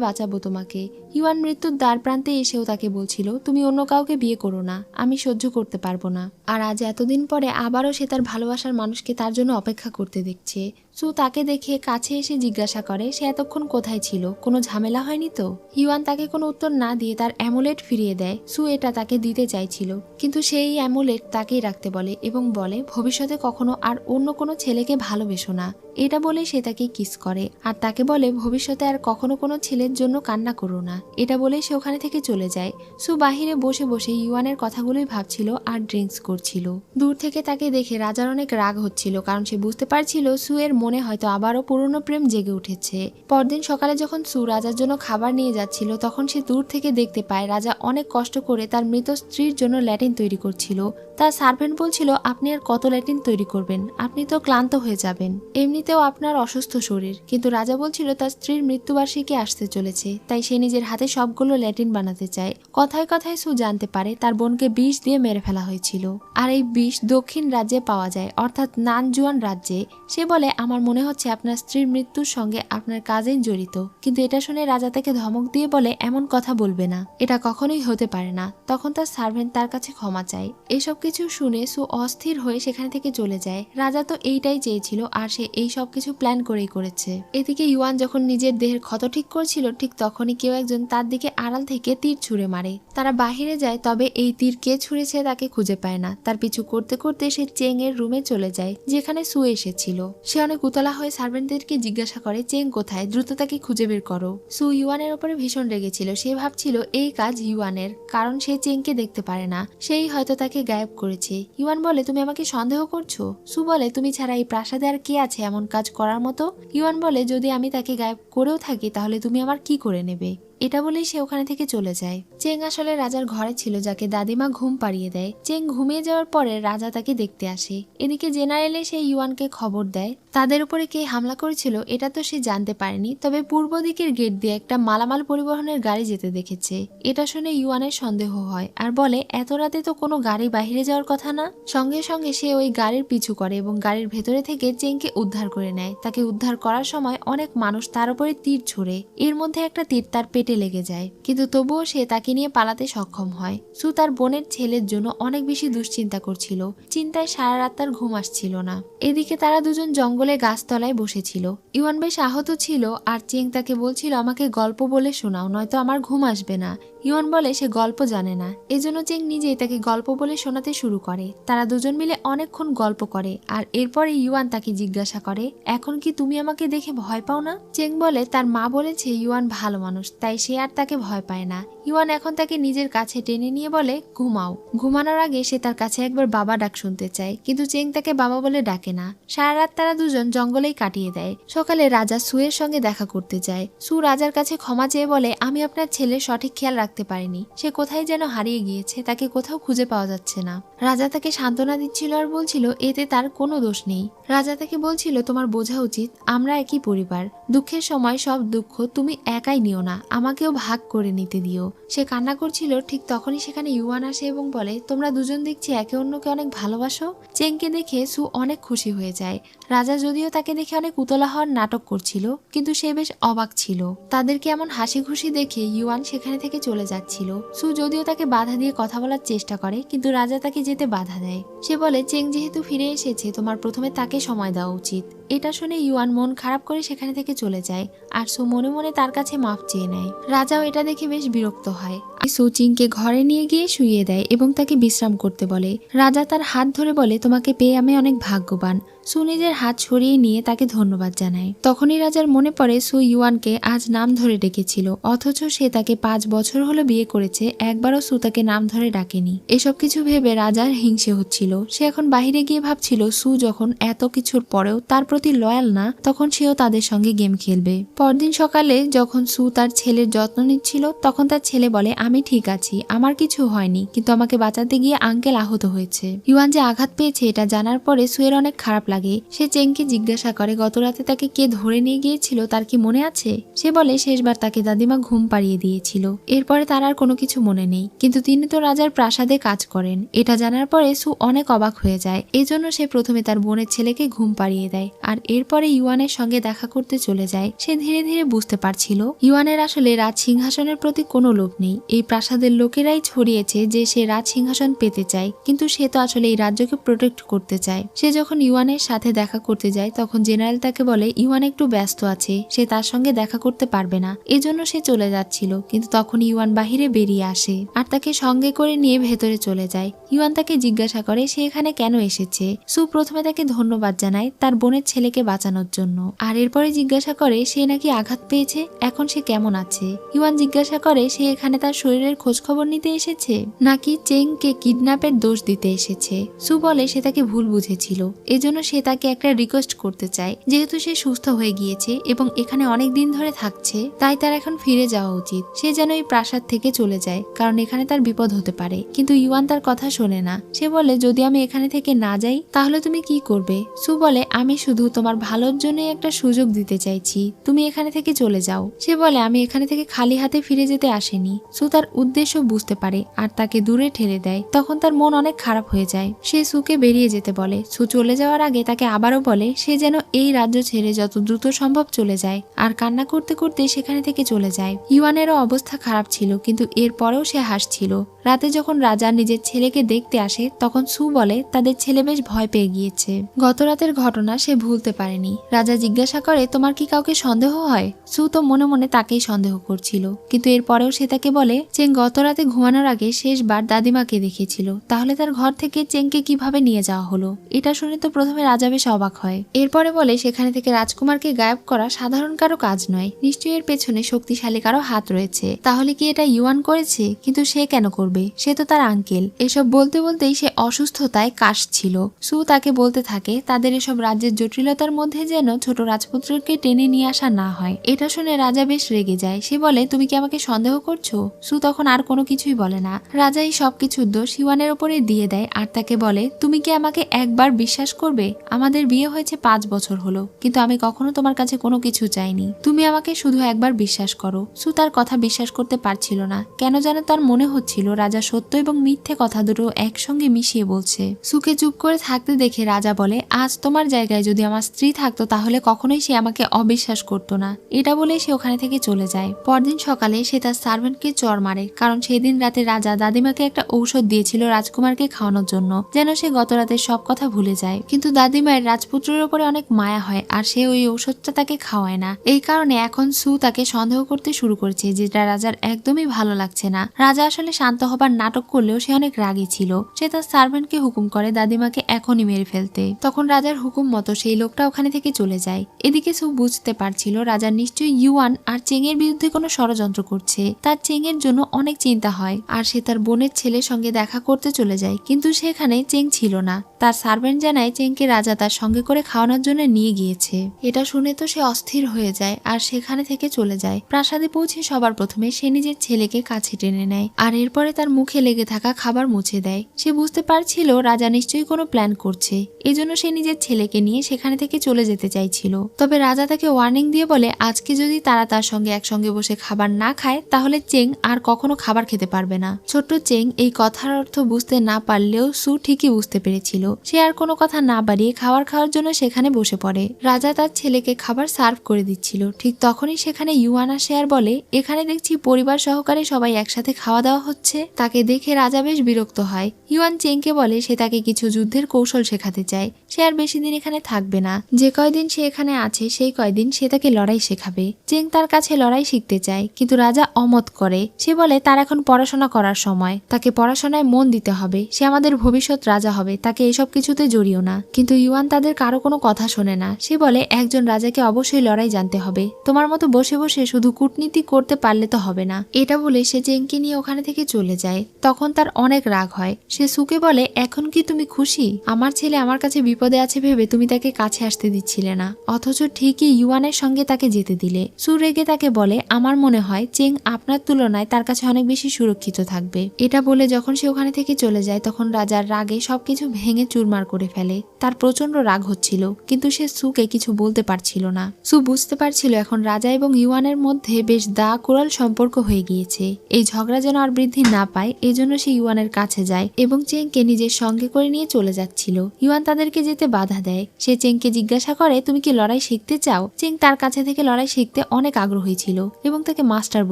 বাঁচাবো তোমাকে। ইউয়ান মৃত্যুর দ্বার প্রান্তে এসেও তাকে বলছিল তুমি অন্য কাউকে বিয়ে করো না, আমি সহ্য করতে পারবো না। আর আজ এতদিন পরে আবারও সে তার ভালোবাসার মানুষকে তার জন্য অপেক্ষা করতে দেখছে। সু তাকে দেখে কাছে এসে জিজ্ঞাসা করে সে এতক্ষণ কোথায় ছিল, কোনো ঝামেলা হয়নি তো। ইউয়ান তাকে কোনো উত্তর না দিয়ে তার অ্যামুলেট ফিরিয়ে দেয়। সু এটা তাকে দিতে চাইছিল, কিন্তু সেই অ্যামুলেট তাকেই রাখতে বলে এবং বলে ভবিষ্যতে কখনো আর অন্য কোনো ছেলেকে ভালোবেসো না। এটা বলে সে তাকে কিস করে আর তাকে বলে ভবিষ্যতে আর কখনো কোনো ছেলের জন্য কান্না করো না। এটা বলে সে ওখানে থেকে চলে যায়। সু বাহিরে বসে বসে ইউয়ানের কথাগুলোই ভাবছিল আর ড্রিঙ্কস করছিল। দূর থেকে তাকে দেখে রাজার অনেক রাগ হচ্ছিল, কারণ সে বুঝতে পারছিল সু এর মনে হয়তো আবারও পুরনো প্রেম জেগে উঠেছে। পরদিন সকালে যখন সু রাজার জন্য খাবার নিয়ে যাচ্ছিল তখন সে দূর থেকে দেখতে পায় রাজা অনেক কষ্ট করে তার মৃত স্ত্রীর জন্য ল্যাটিন তৈরি করছিল। তার সার্ভেন্ট বলছিল আপনি আর কত ল্যাটিন তৈরি করবেন, আপনি তো ক্লান্ত হয়ে যাবেন। এমনি এমনিতেও আপনার অসুস্থ শরীর, কিন্তু রাজা বলছিল তার স্ত্রীর মৃত্যুবার্ষিকী আসতে চলেছে, তাই সে নিজের হাতে সবগুলো ল্যাটিন বানাতে চায়। কথায় কথায় সু জানতে পারে তার বোনকে বিষ দিয়ে মেরে ফেলা হয়েছিল, আর এই বিষ দক্ষিণ রাজ্যে পাওয়া যায়, অর্থাৎ নানজুয়ান রাজ্যে। সে বলে আমার মনে হচ্ছে আপনার স্ত্রীর মৃত্যুর সঙ্গে আপনার কাজিন জড়িত, কিন্তু এটা শুনে রাজা তাকে ধমক দিয়ে বলে এমন কথা বলবে না, এটা কখনোই হতে পারে না। তখন তার সার্ভেন্ট তার কাছে ক্ষমা চায়। এসব কিছু শুনে সু অস্থির হয়ে সেখান থেকে চলে যায়। রাজা তো এইটাই চেয়েছিল, আর সে এই সব কিছু প্ল্যান করেই করেছে। এদিকে ইউয়ান যখন নিজের দেহের ক্ষত ঠিক করছিল, ঠিক তখনই কেউ একজন তার দিকে আড়াল থেকে তীর ছুঁড়ে মারে। তারা বাহিরে যায়, তবে এই তীর কে ছুঁড়েছে তাকে খুঁজে পায় না। তার পিছু করতে করতে সে চেং এর রুমে চলে যায়, যেখানে সু এসেছিল। সে অনেক উতলা হয়ে সার্ভেন্টদেরকে জিজ্ঞাসা করে চেং কোথায়, দ্রুত তাকে খুঁজে বের করো। সু ইউয়ানের উপরে ভীষণ রেগেছিল। সে ভাবছিল এই কাজ ইউয়ানের, কারণ সে চেংকে দেখতে পারে না, সেই হয়তো তাকে গায়েব করেছে। ইউয়ান বলে তুমি আমাকে সন্দেহ করছো? সু বলে তুমি ছাড়া এই প্রাসাদে আর কে আছে এমন কাজ করার মতো? ইউয়ান বলে যদি আমি তাকে গায়েব করেও থাকি তাহলে তুমি আমার কি করে নেবে? এটা বলেই সে ওখানে থেকে চলে যায়। চেং আসলে রাজার ঘরে ছিল, যাকে দাদিমা ঘুম পাড়িয়ে দেয়। চেং ঘুমিয়ে যাওয়ার পরে রাজা তাকে দেখতে আসে। এদিকে জেনারেলে সে ইউয়ানকে খবর দেয় তাদের উপরে কে হামলা করেছিল এটা তো সে জানতে পারেনি, তবে পূর্ব দিকের গেট দিয়ে একটা মালামাল পরিবহনের গাড়ি যেতে দেখেছে। এটা শুনে ইউয়ানের সন্দেহ হয় আর বলে এত রাতে তো কোনো গাড়ি বাহিরে যাওয়ার কথা না। সঙ্গে সঙ্গে সে ওই গাড়ির পিছু করে এবং গাড়ির ভেতরে থেকে চেংকে উদ্ধার করে নেয়। তাকে উদ্ধার করার সময় অনেক মানুষ তার উপরে তীর ছোড়ে, এর মধ্যে একটা তীর তার পেটে লেগে যায়, কিন্তু তবুও সে তাকে নিয়ে পালাতে সক্ষম হয়। সু তার বোনের ছেলের জন্য অনেক বেশি দুশ্চিন্তা করছিল। চিন্তায় সারা রাত তার ঘুম আসছিল না। এদিকে তারা দুজন জঙ্গলে গাছতলায় বসেছিল। ইউয়ান বেশ আহত ছিল, আর চেং তাকে বলছিল আমাকে গল্প বলে শোনাও, নয়তো আমার ঘুম আসবে না। ইউয়ান বলে সে গল্প জানে না, এজন্য চেং নিজেই তাকে গল্প বলে শোনাতে শুরু করে। তারা দুজন মিলে অনেকক্ষণ গল্প করে, আর এরপরে ইউয়ান তাকে জিজ্ঞাসা করে এখন কি তুমি আমাকে দেখে ভয় পাও না? চেং বলে তার মা বলেছে ইউয়ান ভালো মানুষ, তাই সে আর তাকে ভয় পায় না। ইউয়ান এখন তাকে নিজের কাছে টেনে নিয়ে বলে ঘুমাও। ঘুমানোর আগে সে তার কাছে একবার বাবা ডাক শুনতে চায়, কিন্তু চেং তাকে বাবা বলে ডাকে না। সারা রাত তারা দুজন জঙ্গলেই কাটিয়ে দেয়। সকালে রাজা সুয়ের সঙ্গে দেখা করতে যায়। সু রাজার কাছে ক্ষমা চেয়ে বলে আমি আপনার ছেলের সঠিক খেয়াল রাখতে পারিনি, সে কোথায় যেন হারিয়ে গিয়েছে, তাকে কোথাও খুঁজে পাওয়া যাচ্ছে না। রাজা তাকে সান্ত্বনা দিচ্ছিল আর বলছিল এতে তার কোনো দোষ নেই। রাজা তাকে বলছিল তোমার বোঝা উচিত আমরা একই পরিবার, দুঃখের সময় সব দুঃখ তুমি একাই নিও না, আমাকেও ভাগ করে নিতে দিও। সে কান্না করছিল, ঠিক তখনই সেখানে ইউয়ান আসে এবং বলে তোমরা দুজন দেখছি একে অন্যকে অনেক ভালোবাসো। চেংকে দেখে সু অনেক খুশি হয়ে যায়। রাজা যদিও তাকে দেখে অনেক উতলা হওয়ার নাটক করছিল, কিন্তু সে বেশ অবাক ছিল। তাদেরকে এমন হাসি খুশি দেখে ইউয়ান সেখানে থেকে চলে যাচ্ছিল। সু যদিও তাকে বাধা দিয়ে কথা বলার চেষ্টা করে, কিন্তু রাজা তাকে যেতে বাধা দেয়। সে বলে চেং যেহেতু ফিরে এসেছে তোমার প্রথমে তাকে সময় দেওয়া উচিত। এটা শুনে ইউয়ান মন খারাপ করে সেখানে থেকে চলে যায়, আর সু মনে মনে তার কাছে মাফ চেয়ে নেয়। রাজাও এটা দেখে বেশ বিরক্ত হয়। সু চিংকে ঘরে নিয়ে গিয়ে শুইয়ে দেয় এবং তাকে বিশ্রাম করতে বলে। রাজা তার হাত ধরে বলে তোমাকে পেয়ে আমি অনেক ভাগ্যবান। সু নিজের হাত সরিয়ে নিয়ে তাকে ধন্যবাদ জানায়। তখনই রাজার মনে পড়ে সু ইউয়ানকে আজ নাম ধরে ডেকেছিল, অথচ সে তাকে 5 বছর হলো বিয়ে করেছে, একবারও সু তাকে নাম ধরে ডাকেনি। এসব কিছু ভেবে রাজার হিংসে হচ্ছিল। সে এখন বাহিরে গিয়ে ভাবছিল সু যখন এত কিছুর পরেও তার প্রতি লয়াল না, তখন সেও তাদের সঙ্গে গেম খেলবে। পরদিন সকালে যখন সু তার ছেলের যত্ন নিচ্ছিল, তখন তার ছেলে বলে আমি ঠিক আছি, আমার কিছু হয়নি, কিন্তু আমাকে বাঁচাতে গিয়ে আঙ্কেল আহত হয়েছে। ইউয়ান যে আঘাত পেয়েছে এটা জানার পরে সুয়ের অনেক খারাপ লাগে। সে চেংকে জিজ্ঞাসা করে গত রাতে তাকে কে ধরে নিয়ে গিয়েছিল তার কি মনে আছে? সে বলে শেষবার তাকে দাদিমা ঘুম পাড়িয়ে দিয়েছিল, এরপরে তার আর কোনো কিছু মনে নেই, কিন্তু তিনি তো রাজার প্রাসাদে কাজ করেন। এটা জানার পরে সু অনেক অবাক হয়ে যায়। এজন্য সে প্রথমে তার বোনের ছেলেকে ঘুম পাড়িয়ে দেয়, আর এরপরে ইউয়ানের সঙ্গে দেখা করতে চলে যায়। সে ধীরে ধীরে বুঝতে পারছিল ইউয়ানের আসলে রাজ সিংহাসনের প্রতি কোনো লোভ নেই। এই প্রাসাদের লোকেরাই ছড়িয়েছে যে সে রাজ সিংহাসন পেতে চায়, কিন্তু সে তো আসলে এই রাজ্যকে প্রোটেক্ট করতে চায়। সে যখন ইউয়ানের সাথে দেখা করতে যায় তখন জেনারেল তাকে বলে ইউয়ান একটু ব্যস্ত আছে, সে তার সঙ্গে দেখা করতে পারবে না, এজন্য সে চলে যাচ্ছিল। কিন্তু তখন ইউয়ান বাহিরে বেরিয়ে আসে আর তাকে সঙ্গে করে নিয়ে ভেতরে চলে যায়। ইউয়ান তাকে জিজ্ঞাসা করে সে এখানে কেন এসেছে। সু প্রথমে তাকে ধন্যবাদ জানায় তার বোনের ছেলেকে বাঁচানোর জন্য, আর এরপরে জিজ্ঞাসা করে সে নাকি আঘাত পেয়েছে, এখন সে কেমন আছে। ইউয়ান জিজ্ঞাসা করে সে এখানে তার শরীরের খোঁজ খবর নিতে এসেছে নাকি চেংকে কিডন্যাপের দোষ দিতে এসেছে। সু বলে সে তাকে ভুল বুঝেছিল, এজন্য সে সে তাকে একটা রিকোয়েস্ট করতে চায়। যেহেতু সে সুস্থ হয়ে গিয়েছে এবং এখানে অনেক দিন ধরে থাকছে, তাই তার এখন ফিরে যাওয়া উচিত। সে যেন এই প্রাসাদ থেকে চলে যায়, কারণ এখানে তার বিপদ হতে পারে। কিন্তু ইউয়ান তার কথা শোনে না। সে বলে, যদি আমি এখানে থেকে না যাই তাহলে তুমি কি করবে? সু বলে, আমি শুধু তোমার ভালোর জন্য একটা সুযোগ দিতে চাইছি, তুমি এখানে থেকে চলে যাও। সে বলে, আমি এখানে থেকে খালি হাতে ফিরে যেতে আসেনি। সু তার উদ্দেশ্য বুঝতে পারে আর তাকে দূরে ঠেলে দেয়। তখন তার মন অনেক খারাপ হয়ে যায়। সে সুকে বেরিয়ে যেতে বলে। সু চলে যাওয়ার আগে তাকে আবারও বলে সে যেন এই রাজ্য ছেড়ে যত দ্রুত সম্ভব চলে যায়, আর কান্না করতে করতে সেখানে থেকে চলে যায়। ইউয়ানেরও অবস্থা খারাপ ছিল, কিন্তু এরপরেও সে হাসছিল। রাতে যখন রাজা নিজের ছেলেকে দেখতে আসে, তখন সু বলে তাদের ছেলে বেশ ভয় পেয়ে গিয়েছে। গত রাতের ঘটনা সে ভুলতে পারেনি। রাজা জিজ্ঞাসা করে, তোমার কি কাউকে সন্দেহ হয়? সু তো মনে মনে তাকেই সন্দেহ করছিল, কিন্তু এরপরেও সে তাকে বলে চেং গত রাতে ঘুমানোর আগে শেষবার দাদিমাকে দেখেছিল, তাহলে তার ঘর থেকে চেংকে কিভাবে নিয়ে যাওয়া হলো? এটা শুনে তো প্রথমে রাজা বেশ অবাক হয়। এরপরে বলে সেখানে থেকে রাজকুমারকে গায়েব করা সাধারণ কারো কাজ নয়, নিশ্চয়ই এর পেছনে শক্তিশালী কারো হাত রয়েছে। তাহলে কি এটা ইউয়ান করেছে? কিন্তু সে কেন করবে? সে তো তার আঙ্কেল। এসব বলতে বলতেই সে অসুস্থতায় কাশছিল। সু তাকে বলতে থাকে তাদের এসব রাজ্যের জটিলতার মধ্যে যেন ছোট রাজপুত্রকে টেনে নিয়ে আসা না হয়। এটা শুনে রাজা বেশ রেগে যায়। সে বলে, তুমি কি আমাকে সন্দেহ করছো? সু তখন আর কোনো কিছুই বলে না। রাজা এই সবকিছুর দোষ ইউয়ানের উপরে দিয়ে দেয় আর তাকে বলে, তুমি কি আমাকে একবার বিশ্বাস করবে? আমাদের বিয়ে হয়েছে 5 বছর হলো, কিন্তু আমি কখনো তোমার কাছে কোনো কিছু চাইনি। তুমি আমাকে শুধু একবার বিশ্বাস করো। সু তার কথা বিশ্বাস করতে পারছিল না। কেন যেন তার মনে হচ্ছিল রাজা সত্য এবং মিথ্যে কথা দুটো একসঙ্গে মিশিয়ে বলছে। সুকে চুপ করে থাকতে দেখে রাজা বলে, আজ তোমার জায়গায় যদি আমার স্ত্রী থাকতো তাহলে কখনোই সে আমাকে অবিশ্বাস করতো না। এটা বলে সে ওখানে থেকে চলে যায়। পরদিন সকালে সে তার সার্ভেন্টকে চড় মারে, কারণ সেদিন রাতে রাজা দাদিমাকে একটা ঔষধ দিয়েছিল রাজকুমারকে খাওয়ানোর জন্য, যেন সে গত রাতের সব কথা ভুলে যায়। কিন্তু দাদিমায়ের রাজপুত্রের উপরে অনেক মায়া হয় আর সে ওই ঔষধটা তাকে খাওয়ায় না। এই কারণে এখন সু তাকে সন্দেহ করতে শুরু করেছে, যেটা রাজার একদমই ভালো লাগছে না। রাজা আসলে শান্ত হবার নাটক করলেও সে অনেক রাগী ছিল। সে তার সার্ভেন্টকে হুকুম করে দাদিমাকে এখনই মেরে ফেলতে। তখন রাজার হুকুম মতো সেই লোকটা ওখানে থেকে চলে যায়। এদিকে সু বুঝতে পারছিল রাজা নিশ্চয়ই ইউয়ান আর চেং এর বিরুদ্ধে কোনো ষড়যন্ত্র করছে। তার চেং এর জন্য অনেক চিন্তা হয় আর সে তার বোনের ছেলের সঙ্গে দেখা করতে চলে যায়, কিন্তু সেখানে চেং ছিল না। তার সার্ভেন্ট জানায় চেংকে রাজা তার সঙ্গে করে খাওয়ানোর জন্য নিয়ে গিয়েছে। এটা শুনে তো সে অস্থির হয়ে যায় আর সেখানে থেকে চলে যায়। প্রাসাদে পৌঁছে সবার প্রথমে সে নিজের ছেলেকে কাছে টেনে নেয় আর এরপরে তার মুখে লেগে থাকা খাবার মুছে দেয়। সে বুঝতে পারছিল রাজা নিশ্চয়ই কোনো প্ল্যান করছে, এজন্য সে নিজের ছেলেকে নিয়ে সেখানে থেকে চলে যেতে চাইছিল। তবে রাজা তাকে ওয়ার্নিং দিয়ে বলে, আজকে যদি তারা তার সঙ্গে একসঙ্গে বসে খাবার না খায় তাহলে চেং আর কখনো খাবার খেতে পারবে না। ছোট্ট চেং এই কথার অর্থ বুঝতে না পারলেও সু ঠিকই বুঝতে পেরেছিল। সে আর কোনো কথা না বাড়িয়ে খাওয়ার জন্য সেখানে বসে পড়ে। রাজা তার ছেলেকে খাবার সার্ভ করে দিচ্ছিল, ঠিক তখনই সেখানে ইউয়ান আসে আর বলে, এখানে দেখছি পরিবার সহকারে সবাই একসাথে খাওয়া দাওয়া হচ্ছে। তাকে দেখে রাজা বেশ বিরক্ত হয়। ইউয়ান চেংকে বলে সে তাকে কিছু যুদ্ধের কৌশল শেখাতে চায়। সে আর বেশি দিন এখানে থাকবে না, যে কয়দিন সে এখানে আছে সেই কয়দিন সে তাকে লড়াই শেখাবে। চেং তার কাছে লড়াই শিখতে চায়, কিন্তু রাজা অমত করে। সে বলে তার এখন পড়াশোনা করার সময়, তাকে পড়াশোনায় মন দিতে হবে। সে আমাদের ভবিষ্যৎ রাজা হবে, তাকে এসব কিছুতে জড়িও না। কিন্তু ইউয়ান তাদের কারো কোনো কথা শোনে না। সে বলে একজন রাজাকে অবশ্যই লড়াই জানতে হবে, তোমার মতো বসে বসে শুধু কূটনীতি করতে পারলে তো হবে না। এটা বলে সে চেংকে নিয়ে ওখানে থেকে চলে যায়। তখন তার অনেক রাগ হয়। সে সুকে বলে, এখন কি তুমি খুশি? আমার ছেলে আমার কাছে বিপদে আছে ভেবে তুমি তাকে কাছে আসতে দিচ্ছিলে না, অথচ ঠিকই ইউয়ানের সঙ্গে তাকে যেতে দিলে। সু রেগে তাকে বলে, আমার মনে হয় চেং আপনার তুলনায় তার কাছে অনেক বেশি সুরক্ষিত থাকবে। এটা বলে যখন সে ওখানে থেকে চলে যায় তখন রাজার রাগে সবকিছু ভেঙে চুরমার করে ফেলে। তার প্রচন্ড রাগ হচ্ছিল, কিন্তু সে সুকে কিছু বলতে পারছিল না। সু বুঝতে পারছিল এখন রাজা এবং ইউয়ানের মধ্যে বেশ দা কোরাল সম্পর্ক হয়ে গিয়েছে। এই ঝগড়া যেন আর বৃদ্ধি না পায়, এজন্য সে ইউয়ানের কাছে যায় এবং চেংকে নিজের সঙ্গে করে নিয়ে চলে যাচ্ছিল। ইউয়ান তাদেরকে যেতে বাধা দেয়। সে চেংকে জিজ্ঞাসা করে, তুমি কি লড়াই শিখতে চাও? চেং তার কাছে থেকে লড়াই শিখতে অনেক আগ্রহী ছিল এবং তাকে মাস্টার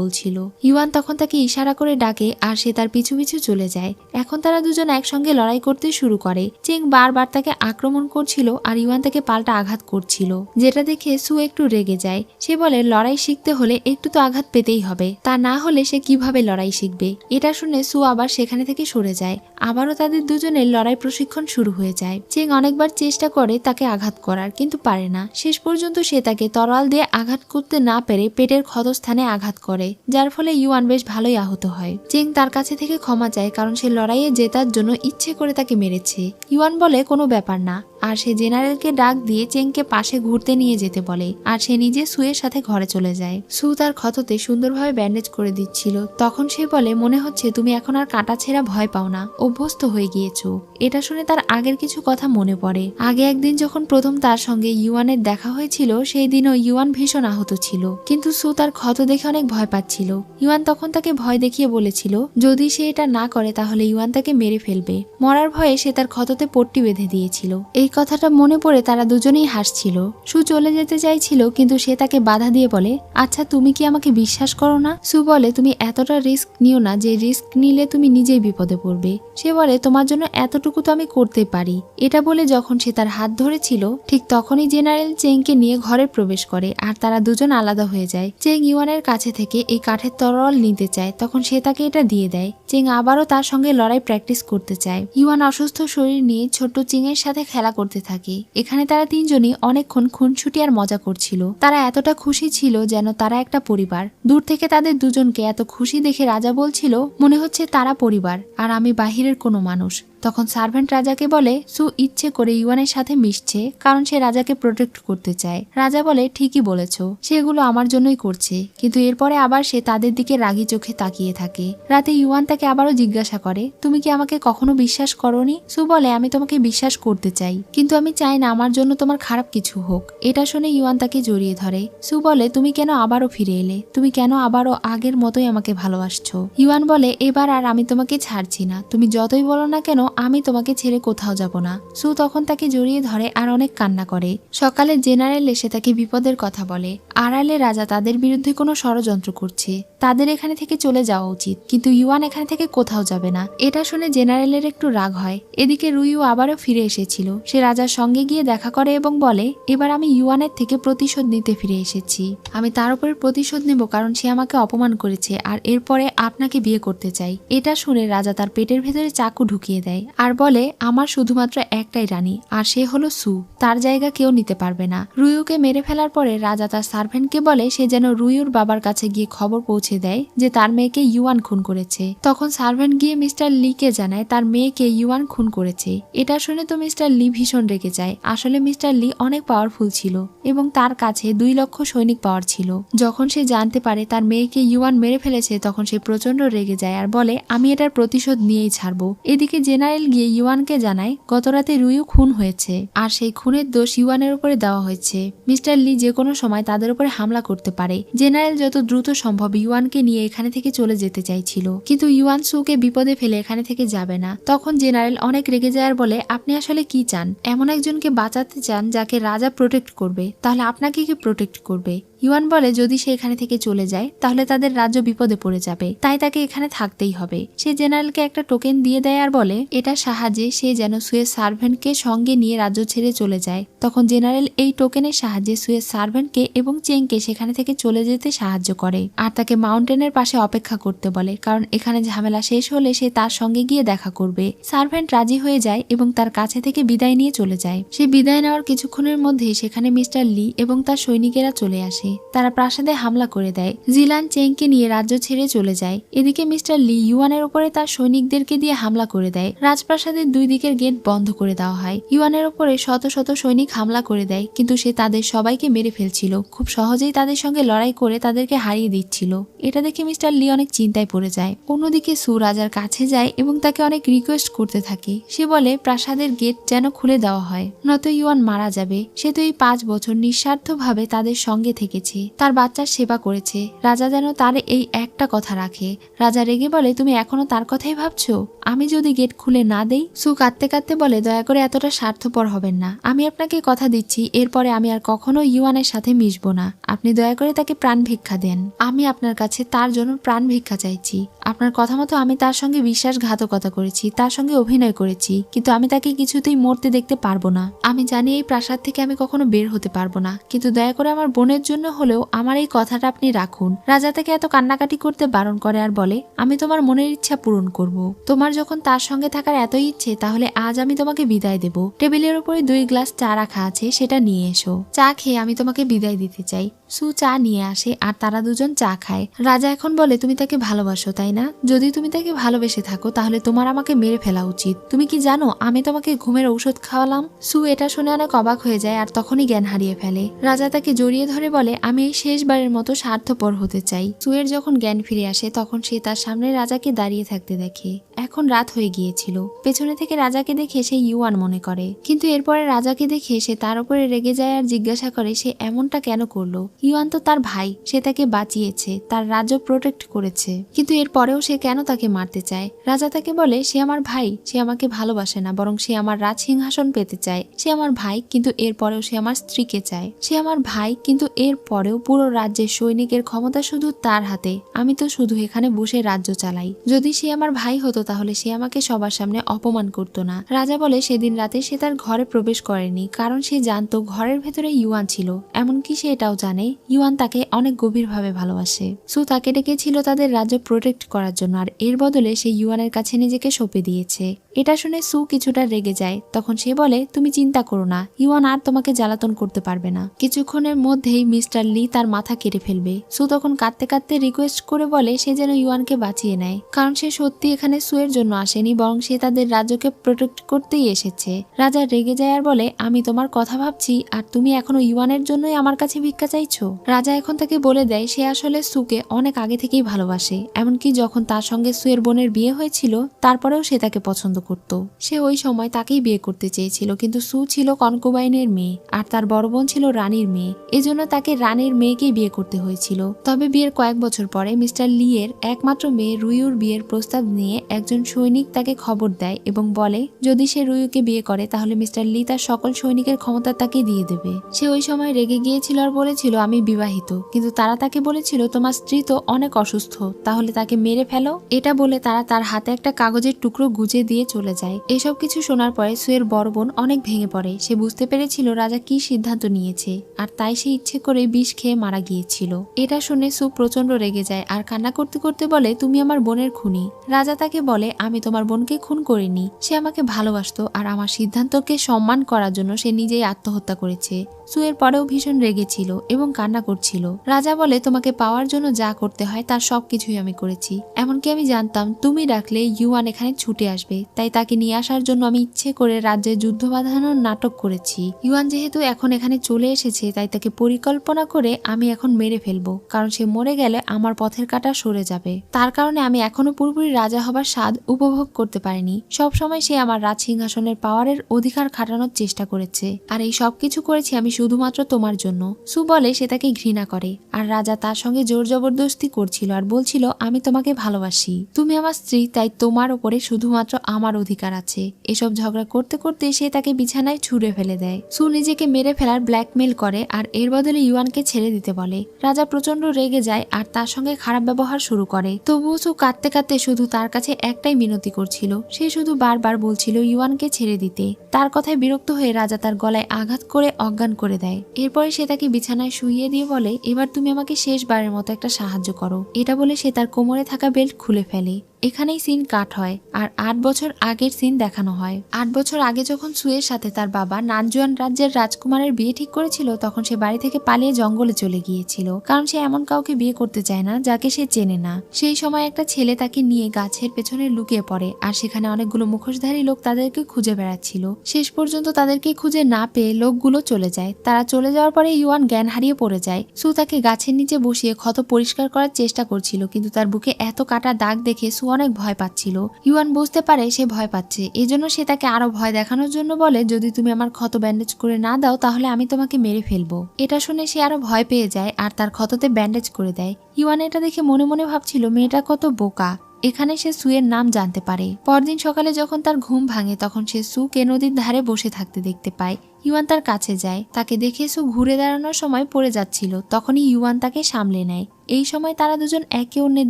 বলছিল। ইউয়ান তখন তাকে ইশারা করে ডাকে আর সে তার পিছু পিছু চলে যায়। এখন তারা দুজন একসঙ্গে লড়াই করতে শুরু করে। চেং বারবার তাকে আক্রমণ করছিল আর ইউয়ান তাকে পাল্টা আঘাত করছিল, যেটা দেখে সু একটু রেগে যায়। সে বলে লড়াই শিখতে হলে একটু তো আঘাত পেতেই হবে, তা না হলে সে কিভাবে লড়াই শিখবে? এটা শুনে সু আবার সেখানে থেকে সরে যায়। আবারও তাদের দুজনের লড়াই প্রশিক্ষণ শুরু হয়ে যায়। চেং অনেকবার চেষ্টা করে তাকে আঘাত করার, কিন্তু পারে না। শেষ পর্যন্ত সে তাকে তরোয়াল দিয়ে আঘাত করতে না পেরে পেটের ক্ষতস্থানে আঘাত করে, যার ফলে ইউয়ান বেশ ভালোই আহত হয়। চেং তার কাছে থেকে ক্ষমা চায়, কারণ সে লড়াইয়ে জেতার জন্য ইচ্ছে করে তাকে মেরেছে। ইউয়ান বলে কোনো ব্যাপার না, আর সে জেনারেলকে ডাক দিয়ে চেংকে পাশে ঘুরতে নিয়ে যেতে বলে, আর সে নিজে সুয়ের সাথে ঘরে চলে যায়। সু তার ক্ষততে সুন্দরভাবে ব্যান্ডেজ করে দিচ্ছিল। তখন সে বলে, মনে হচ্ছে তুমি এখন আর কাটা ছেঁড়া ভয় পাও না, অভ্যস্ত হয়ে গিয়েছো। এটা শুনে তার আগের কিছু কথা মনে পড়ে। আগে একদিন যখন প্রথম তার সঙ্গে ইউয়ানের দেখা হয়েছিল, সেই দিনও ইউয়ান ভীষণ আহত ছিল, কিন্তু সু তার ক্ষত দেখে অনেক ভয় পাচ্ছিল। ইউয়ান তখন তাকে ভয় দেখিয়ে বলেছিল যদি সে এটা না করে তাহলে ইউয়ান তাকে মেরে ফেলবে। মরার ভয়ে সে তার ক্ষততে পট্টি বেঁধে দিয়েছিল। এই কথাটা মনে পড়ে তারা দুজনেই হাসছিল। সু চলে যেতে চাইছিল, কিন্তু সে তাকে বাধা দিয়ে বলে, আচ্ছা তুমি কি আমাকে বিশ্বাস করো না? সু বলে, তুমি এতটা রিস্ক নিও না, যে রিস্ক নিলে তুমি নিজেই বিপদে পড়বে। সে বলে, তোমার জন্য এতটুকু তো আমি করতে পারি। এটা বলে যখন সে তার হাত ধরেছিল, ঠিক তখনই জেনারেল চেংকে নিয়ে ঘরে প্রবেশ করে, আর তারা দুজন আলাদা হয়ে যায়। চেং ইউয়ানের কাছে থেকে এই কাঠের তরোয়াল নিতে চায়, তখন সে তাকে এটা দিয়ে দেয়। চেং আবারও তার সঙ্গে লড়াই প্র্যাকটিস করতে চায়। ইউয়ান অসুস্থ শরীর নিয়ে ছোট্ট চেংয়ের সাথে খেলা করতে থাকে। এখানে তারা তিনজনই অনেকক্ষণ খুনছুটি আর মজা করছিল। তারা এতটা খুশি ছিল যেন তারা একটা পরিবার। দূর থেকে তাদের দুজনকে এত খুশি দেখে রাজা বলছিল, মনে হচ্ছে তারা পরিবার আর আমি বাহিরের কোনো মানুষ। তখন সার্ভেন্ট রাজাকে বলে, সু ইচ্ছে করে ইউয়ানের সাথে মিশছে, কারণ সে রাজাকে প্রোটেক্ট করতে চায়। রাজা বলে, ঠিকই বলেছ, সেগুলো আমার জন্যই করছে। কিন্তু এরপরে আবার সে তাদের দিকে রাগী চোখে তাকিয়ে থাকে। রাতে ইউয়ান তাকে আবারও জিজ্ঞাসা করে, তুমি কি আমাকে কখনো বিশ্বাস করোনি? সু বলে, আমি তোমাকে বিশ্বাস করতে চাই, কিন্তু আমি চাই না আমার জন্য তোমার খারাপ কিছু হোক। এটা শুনে ইউয়ান তাকে জড়িয়ে ধরে। সু বলে, তুমি কেন আবারও ফিরে এলে? তুমি কেন আবারও আগের মতোই আমাকে ভালোবাসছো? ইউয়ান বলে, এবার আর আমি তোমাকে ছাড়ছি না, তুমি যতই বলো না কেন আমি তোমাকে ছেড়ে কোথাও যাব না। সু তখন তাকে জড়িয়ে ধরে আর অনেক কান্না করে। সকালে জেনারেল এসে তাকে বিপদের কথা বলে। আড়ালে রাজা তাদের বিরুদ্ধে কোনো ষড়যন্ত্র করছে, তাদের এখানে থেকে চলে যাওয়া উচিত, কিন্তু ইউয়ান এখানে থেকে কোথাও যাবে না। এটা শুনে জেনারেলের একটু রাগ হয়। এদিকে রুইও আবারও ফিরে এসেছিল। সে রাজার সঙ্গে গিয়ে দেখা করে এবং বলে, এবার আমি ইউয়ানের থেকে প্রতিশোধ নিতে ফিরে এসেছি। আমি তার উপরে প্রতিশোধ নেব, কারণ সে আমাকে অপমান করেছে, আর এরপরে আপনাকে বিয়ে করতে চাই। এটা শুনে রাজা তার পেটের ভেতরে চাকু ঢুকিয়ে দেয় আর বলে, আমার শুধুমাত্র একটাই রানী, আর সে হলো সু, তার জায়গা কেউ নিতে পারবে না। রুইউকে মেরে ফেলার পরে রাজা তার সার্ভেন্টকে বলে সে যেন রুইউর বাবার কাছে গিয়ে খবর পৌঁছে দেয় যে তার মেয়েকে ইউয়ান খুন করেছে। তখন সার্ভেন্ট গিয়ে মিস্টার লিকে জানায় তার মেয়েকে ইউয়ান খুন করেছে। এটা শুনে তো মিস্টার লি ভীষণ রেগে যায়। আসলে মিস্টার লি অনেক পাওয়ারফুল ছিল এবং তার কাছে 2 লক্ষ সৈনিক পাওয়ার ছিল। যখন সে জানতে পারে তার মেয়েকে ইউয়ান মেরে ফেলেছে, তখন সে প্রচন্ড রেগে যায় আর বলে, আমি এটার প্রতিশোধ নিয়েই ছাড়বো। এদিকে জেনারেল গিয়ে ইউয়ানকে জানায় গতরাতে রুইউ খুন হয়েছে, আর সেই খুনের দোষ ইউয়ানের উপরে দেওয়া হয়েছে। মিস্টার লি যে কোনো সময় তাদের উপরে হামলা করতে পারে। জেনারেল যত দ্রুত সম্ভব ইউয়ানকে নিয়ে এখানে থেকে চলে যেতে চাইছিল, কিন্তু ইউয়ান সুকে বিপদে ফেলে এখানে থেকে যাবে না। তখন জেনারেল অনেক রেগে যায় আর বলে, আপনি আসলে কি চান? এমন একজনকে বাঁচাতে চান যাকে রাজা প্রোটেক্ট করবে, তাহলে আপনাকে কি প্রোটেক্ট করবে? ইউয়ান বলে, যদি সে এখানে থেকে চলে যায় তাহলে তাদের রাজ্য বিপদে পড়ে যাবে, তাই তাকে এখানে থাকতেই হবে। সে জেনারেলকে একটা টোকেন দিয়ে দেয় আর বলে এটা সাহায্যে সে যেন সুয়ের সার্ভেন্টকে সঙ্গে নিয়ে রাজ্য ছেড়ে চলে যায়। তখন জেনারেল এই টোকেনের সাহায্যে সুয়ের সার্ভেন্টকে এবং চেংকে সেখানে থেকে চলে যেতে সাহায্য করে, আর তাকে মাউন্টেনের পাশে অপেক্ষা করতে বলে, কারণ এখানে ঝামেলা শেষ হলে সে তার সঙ্গে গিয়ে দেখা করবে। সার্ভেন্ট রাজি হয়ে যায় এবং তার কাছে থেকে বিদায় নিয়ে চলে যায়। সে বিদায় নেওয়ার কিছুক্ষণের মধ্যেই সেখানে মিস্টার লি এবং তার সৈনিকেরা চলে আসে। তারা প্রাসাদে হামলা করে দেয়। জিলান চেংকে নিয়ে রাজ্য ছেড়ে চলে যায়। এদিকে মিস্টার লি ইউয়ানের উপরে তার সৈনিকদেরকে দিয়ে হামলা করে দেয়। রাজপ্রাসাদের 2 দিকের গেট বন্ধ করে দেওয়া হয়। ইউয়ানের উপরে শত শত সৈনিক হামলা করে দেয়, কিন্তু সে তাদের সবাইকে মেরে ফেলছিল। খুব সহজেই তাদের সঙ্গে লড়াই করে তাদেরকে হারিয়ে দিচ্ছিল। এটা দেখে মিস্টার লি অনেক চিন্তায় পড়ে যায়। অন্যদিকে সু রাজার কাছে যায় এবং তাকে অনেক রিকোয়েস্ট করতে থাকে। সে বলে প্রাসাদের গেট যেন খুলে দেওয়া হয়, নয়তো ইউয়ান মারা যাবে। সে তো এই 5 বছর নিঃস্বার্থভাবে তাদের সঙ্গে থেকেছে, তার বাচ্চার সেবা করেছে। রাজা যেন তার এই একটা কথা রাখে। রাজা রেগে বলে, তুমি এখনো তার কথাই ভাবছো? আমি যদি গেট খুলে না দেই? সু কাঁদতে কাঁদতে বলে, দয়া করে এতটা স্বার্থপর হবেন না। আমি আপনাকে কথা দিচ্ছি এরপরে আমি আর কখনো ইউয়ানের সাথে মিশবো না। আপনি দয়া করে তাকে প্রাণ ভিক্ষা দেন। আমি আপনার কাছে তার জন্য প্রাণ ভিক্ষা চাইছি। আপনার কথা মতো আমি তার সঙ্গে বিশ্বাসঘাতকতা করেছি, তার সঙ্গে অভিনয় করেছি, কিন্তু আমি তাকে কিছুতেই মরতে দেখতে পারবো না। আমি জানি এই প্রাসাদ থেকে আমি কখনো বের হতে পারবো না, কিন্তু দয়া করে আমার বোনের জন্য হলেও আমার এই কথাটা আপনি রাখুন। রাজা তাকে এত কান্নাকাটি করতে বারণ করে আর বলে, আমি তোমার মনের ইচ্ছা পূরণ করব। তোমার যখন তার সঙ্গে থাকার এতই ইচ্ছে, তাহলে আজ আমি তোমাকে বিদায় দেব। টেবিলের উপরে 2 গ্লাস চা রাখা আছে, সেটা নিয়ে এসো। চা খেয়ে আমি তোমাকে বিদায় দিতে চাই। সু চা নিয়ে আসে আর তারা দুজন চা খায়। রাজা এখন বলে, তুমি তাকে ভালোবাসো তাই না? যদি তুমি তাকে ভালোবেসে থাকো তাহলে তোমার আমাকে মেরে ফেলা উচিত। তুমি কি জানো আমি তোমাকে ঘুমের ঔষধ খাওয়ালাম? সু এটা শুনে অনেক অবাক হয়ে যায় আর তখনই জ্ঞান হারিয়ে ফেলে। রাজা তাকে জড়িয়ে ধরে বলে, আমি এই শেষবারের মতো স্বার্থপর হতে চাই। সুয়ের যখন জ্ঞান ফিরে আসে তখন সে তার সামনে রাজাকে দাঁড়িয়ে থাকতে দেখে। এখন রাত হয়ে গিয়েছিল। পেছনে থেকে রাজাকে দেখে সে ইউয়ান মনে করে, কিন্তু এরপরে রাজাকে দেখে সে তার উপরে রেগে যায় আর জিজ্ঞাসা করে সে এমনটা কেন করলো। ইউয়ান তো তার ভাই, সে তাকে বাঁচিয়েছে, তার রাজ্য প্রোটেক্ট করেছে, কিন্তু এরপরেও সে কেন তাকে মারতে চায়? রাজা তাকে বলে, সে আমার ভাই, সে আমাকে ভালোবাসে না, বরং সে আমার রাজ সিংহাসন পেতে চায়। সে আমার ভাই, কিন্তু এরপরেও সে আমার স্ত্রীকে চায়। সে আমার ভাই, কিন্তু এরপরেও পুরো রাজ্যের সৈনিকের ক্ষমতা শুধু তার হাতে। আমি তো শুধু এখানে বসে রাজ্য চালাই। যদি সে আমার ভাই হতো তাহলে সে আমাকে সবার সামনে অপমান করতো না। রাজা বলে, সেদিন রাতে সে তার ঘরে প্রবেশ করেনি, কারণ সে জানতো ঘরের ভেতরে ইউয়ান ছিল। এমনকি সে এটাও জানে ইউয়ান তাকে অনেক গভীরভাবে ভালোবাসে। সু তাকে ডেকেছিল তাদের রাজ্য প্রোটেক্ট করার জন্য, আর এর বদলে সে ইউয়ানের কাছে নিজেকে সঁপে দিয়েছে। এটা শুনে সু কিছুটা রেগে যায়। তখন সে বলে, তুমি চিন্তা করো না, ইউয়ান আর তোমাকে জ্বালাতন করতে পারবে না। কিছুক্ষণের মধ্যেই মিস্টার লি তার মাথা কেটে ফেলবে। সু তখন কাঁদতে কাঁদতে রিকোয়েস্ট করে বলে সে যেন ইউয়ানকে বাঁচিয়ে নেয়, কারণ সে সত্যি এখানে সুয়ের জন্য আসেনি, বরং সে তাদের রাজ্যকে প্রোটেক্ট করতেই এসেছে। রাজা রেগে যায় আর বলে, আমি তোমার কথা ভাবছি আর তুমি এখনো ইউয়ানের জন্যই আমার কাছে ভিক্ষা চাইছো? রাজা এখন তাকে বলে দেয় সে আসলে সুকে অনেক আগে থেকেই ভালোবাসে। এমনকি যখন তার সঙ্গে সুয়ের বোনের বিয়ে হয়েছিল তারপরেও সে তাকে পছন্দ করত। সে ওই সময় তাকেই বিয়ে করতে চেয়েছিল, কিন্তু সু ছিল কনকুবাইনের মেয়ে আর তার বড় বোন ছিল রানীর মেয়ে। এজন্য তাকে রানীর মেয়েকেই বিয়ে করতে হয়েছিল। তবে বিয়ের কয়েক বছর পরে মিস্টার লি এর একমাত্র মেয়ে রুইউর বিয়ের প্রস্তাব নিয়ে একজন সৈনিক তাকে খবর দেয় এবং বলে যদি সে রুইউকে বিয়ে করে তাহলে মিস্টার লি তার সকল সৈনিকের ক্ষমতা তাকে দিয়ে দেবে। সে ওই সময় রেগে গিয়েছিল আর বলেছিল আমি বিবাহিত, কিন্তু তারা তাকে বলেছিল তোমার স্ত্রী তো অনেক অসুস্থ, তাহলে তাকে মেরে ফেলো। এটা বলে তারা তার হাতে একটা কাগজের টুকরো গুজে দিয়ে চলে যায়। এসব কিছু শোনার পরে সুয়ের বড় বোন অনেক ভেঙে পড়ে। সে বুঝতে পেরেছিল রাজা কি সিদ্ধান্ত নিয়েছে, আর তাই সে ইচ্ছে করে বিষ খেয়ে মারা গিয়েছিল। এটা শুনে সু প্রচন্ড রেগে যায় আর কান্না করতে করতে বলে তুমি আমার বোনের খুনি। রাজা তাকে বলে আমি তোমার বোনকে খুন করিনি, সে আমাকে ভালোবাসতো আর আমার সিদ্ধান্তকে সম্মান করার জন্য সে নিজেই আত্মহত্যা করেছে। সুয়ের পরেও ভীষণ রেগেছিল এবং কান্না করছিল। রাজা বলে তোমাকে পাওয়ার জন্য যা করতে হয় তার সবকিছুই আমি করেছি, এমনকি আমি জানতাম তুমি ডাকলে ইউয়ান এখানে ছুটে আসবে, তাই তাকে নিয়ে আসার জন্য আমি ইচ্ছে করে রাজ্যে যুদ্ধ বাঁধানোর নাটক করেছি। ইউয়ান যেহেতু এখন এখানে চলে এসেছে তাই তাকে পরিকল্পনা করে আমি এখন মেরে ফেলবো, কারণ সে মরে গেলে আমার পথের কাঁটা সরে যাবে। তার কারণে আমি এখনো পুরোপুরি রাজা হবার স্বাদ উপভোগ করতে পারিনি। সব সময় সে আমার রাজ সিংহাসনের পাওয়ারের অধিকার খাটানোর চেষ্টা করেছে, আর এই সবকিছু করেছি আমি শুধুমাত্র তোমার জন্য। সু বলে সে তাকে ঘৃণা করে, আর রাজা তার সঙ্গে জোর জবরদস্তি করছিল আর বলছিল আমি তোমাকে ভালোবাসি, তুমি আমার স্ত্রী, তাই তোমার উপরে শুধুমাত্র আমার অধিকার আছে। এসব ঝগড়া করতে করতে সে তাকে বিছানায় ছুঁড়ে ফেলে দেয়। সু নিজেকে মেরে ফেলার ব্ল্যাকমেল করে আর এর বদলে ইউয়ানকে ছেড়ে দিতে বলে। রাজা প্রচন্ড রেগে যায় আর তার সঙ্গে খারাপ ব্যবহার শুরু করে। তবুও সু কাঁদতে কাঁদতে শুধু তার কাছে একটাই মিনতি করছিল, সে শুধু বারবার বলছিল ইউয়ানকে ছেড়ে দিতে। তার কথায় বিরক্ত হয়ে রাজা তার গলায় আঘাত করে অজ্ঞান করে দেয়। এরপরে সে তাকে বিছানায় শুইয়ে দিয়ে বলে এবার তুমি আমাকে শেষবারের মতো একটা সাহায্য করো। এটা বলে সে তার কোমরে থাকা বেল্ট খুলে ফেলে। এখানেই সিন কাট হয় আর 8 বছর আগের সিন দেখানো হয়। 8 বছর আগে যখন সুয়ের সাথে তার বাবা নানজুয়ান রাজ্যের রাজকুমারের বিয়ে ঠিক করেছিল তখন সে বাড়ি থেকে পালিয়ে জঙ্গলে চলে গিয়েছিল, কারণ সে এমন কাউকে বিয়ে করতে চায় না যাকে সে চেনে না। সেই সময় একটা ছেলে তাকে নিয়ে গাছের পেছনে লুকিয়ে পড়ে আর সেখানে অনেকগুলো মুখোশধারী লোক তাদেরকে খুঁজে বেড়াচ্ছিল। শেষ পর্যন্ত তাদেরকে খুঁজে না পেয়ে লোকগুলো চলে যায়। তারা চলে যাওয়ার পরে ইউয়ান জ্ঞান হারিয়ে পড়ে যায়। সু তাকে গাছের নিচে বসিয়ে ক্ষত পরিষ্কার করার চেষ্টা করছিল, কিন্তু তার বুকে এত কাটা দাগ দেখে সু অনেক ভয় পাচ্ছিল। ইউয়ান বুঝতে পারে সে ভয় পাচ্ছে, এজন্য সে তাকে আরো ভয় দেখানোর জন্য বলে যদি তুমি আমার ক্ষত ব্যান্ডেজ করে না দাও তাহলে আমি তোমাকে মেরে ফেলবো। এটা শুনে সে আরো ভয় পেয়ে যায় আর তার ক্ষততে ব্যান্ডেজ করে দেয়। ইউয়ান এটা দেখে মনে মনে ভাবছিল মেয়েটা কত বোকা। এখানে সে সুয়ের নাম জানতে পারে। পরদিন সকালে যখন তার ঘুম ভাঙে তখন সে সুকে নদীর ধারে বসে থাকতে দেখতে পায়। ইউয়ান তার কাছে যায়। তাকে দেখে সু ঘুরে দাঁড়ানোর সময় পড়ে যাচ্ছিল, তখনই ইউয়ান তাকে সামলে নেয়। এই সময় তারা দুজন একে অন্যের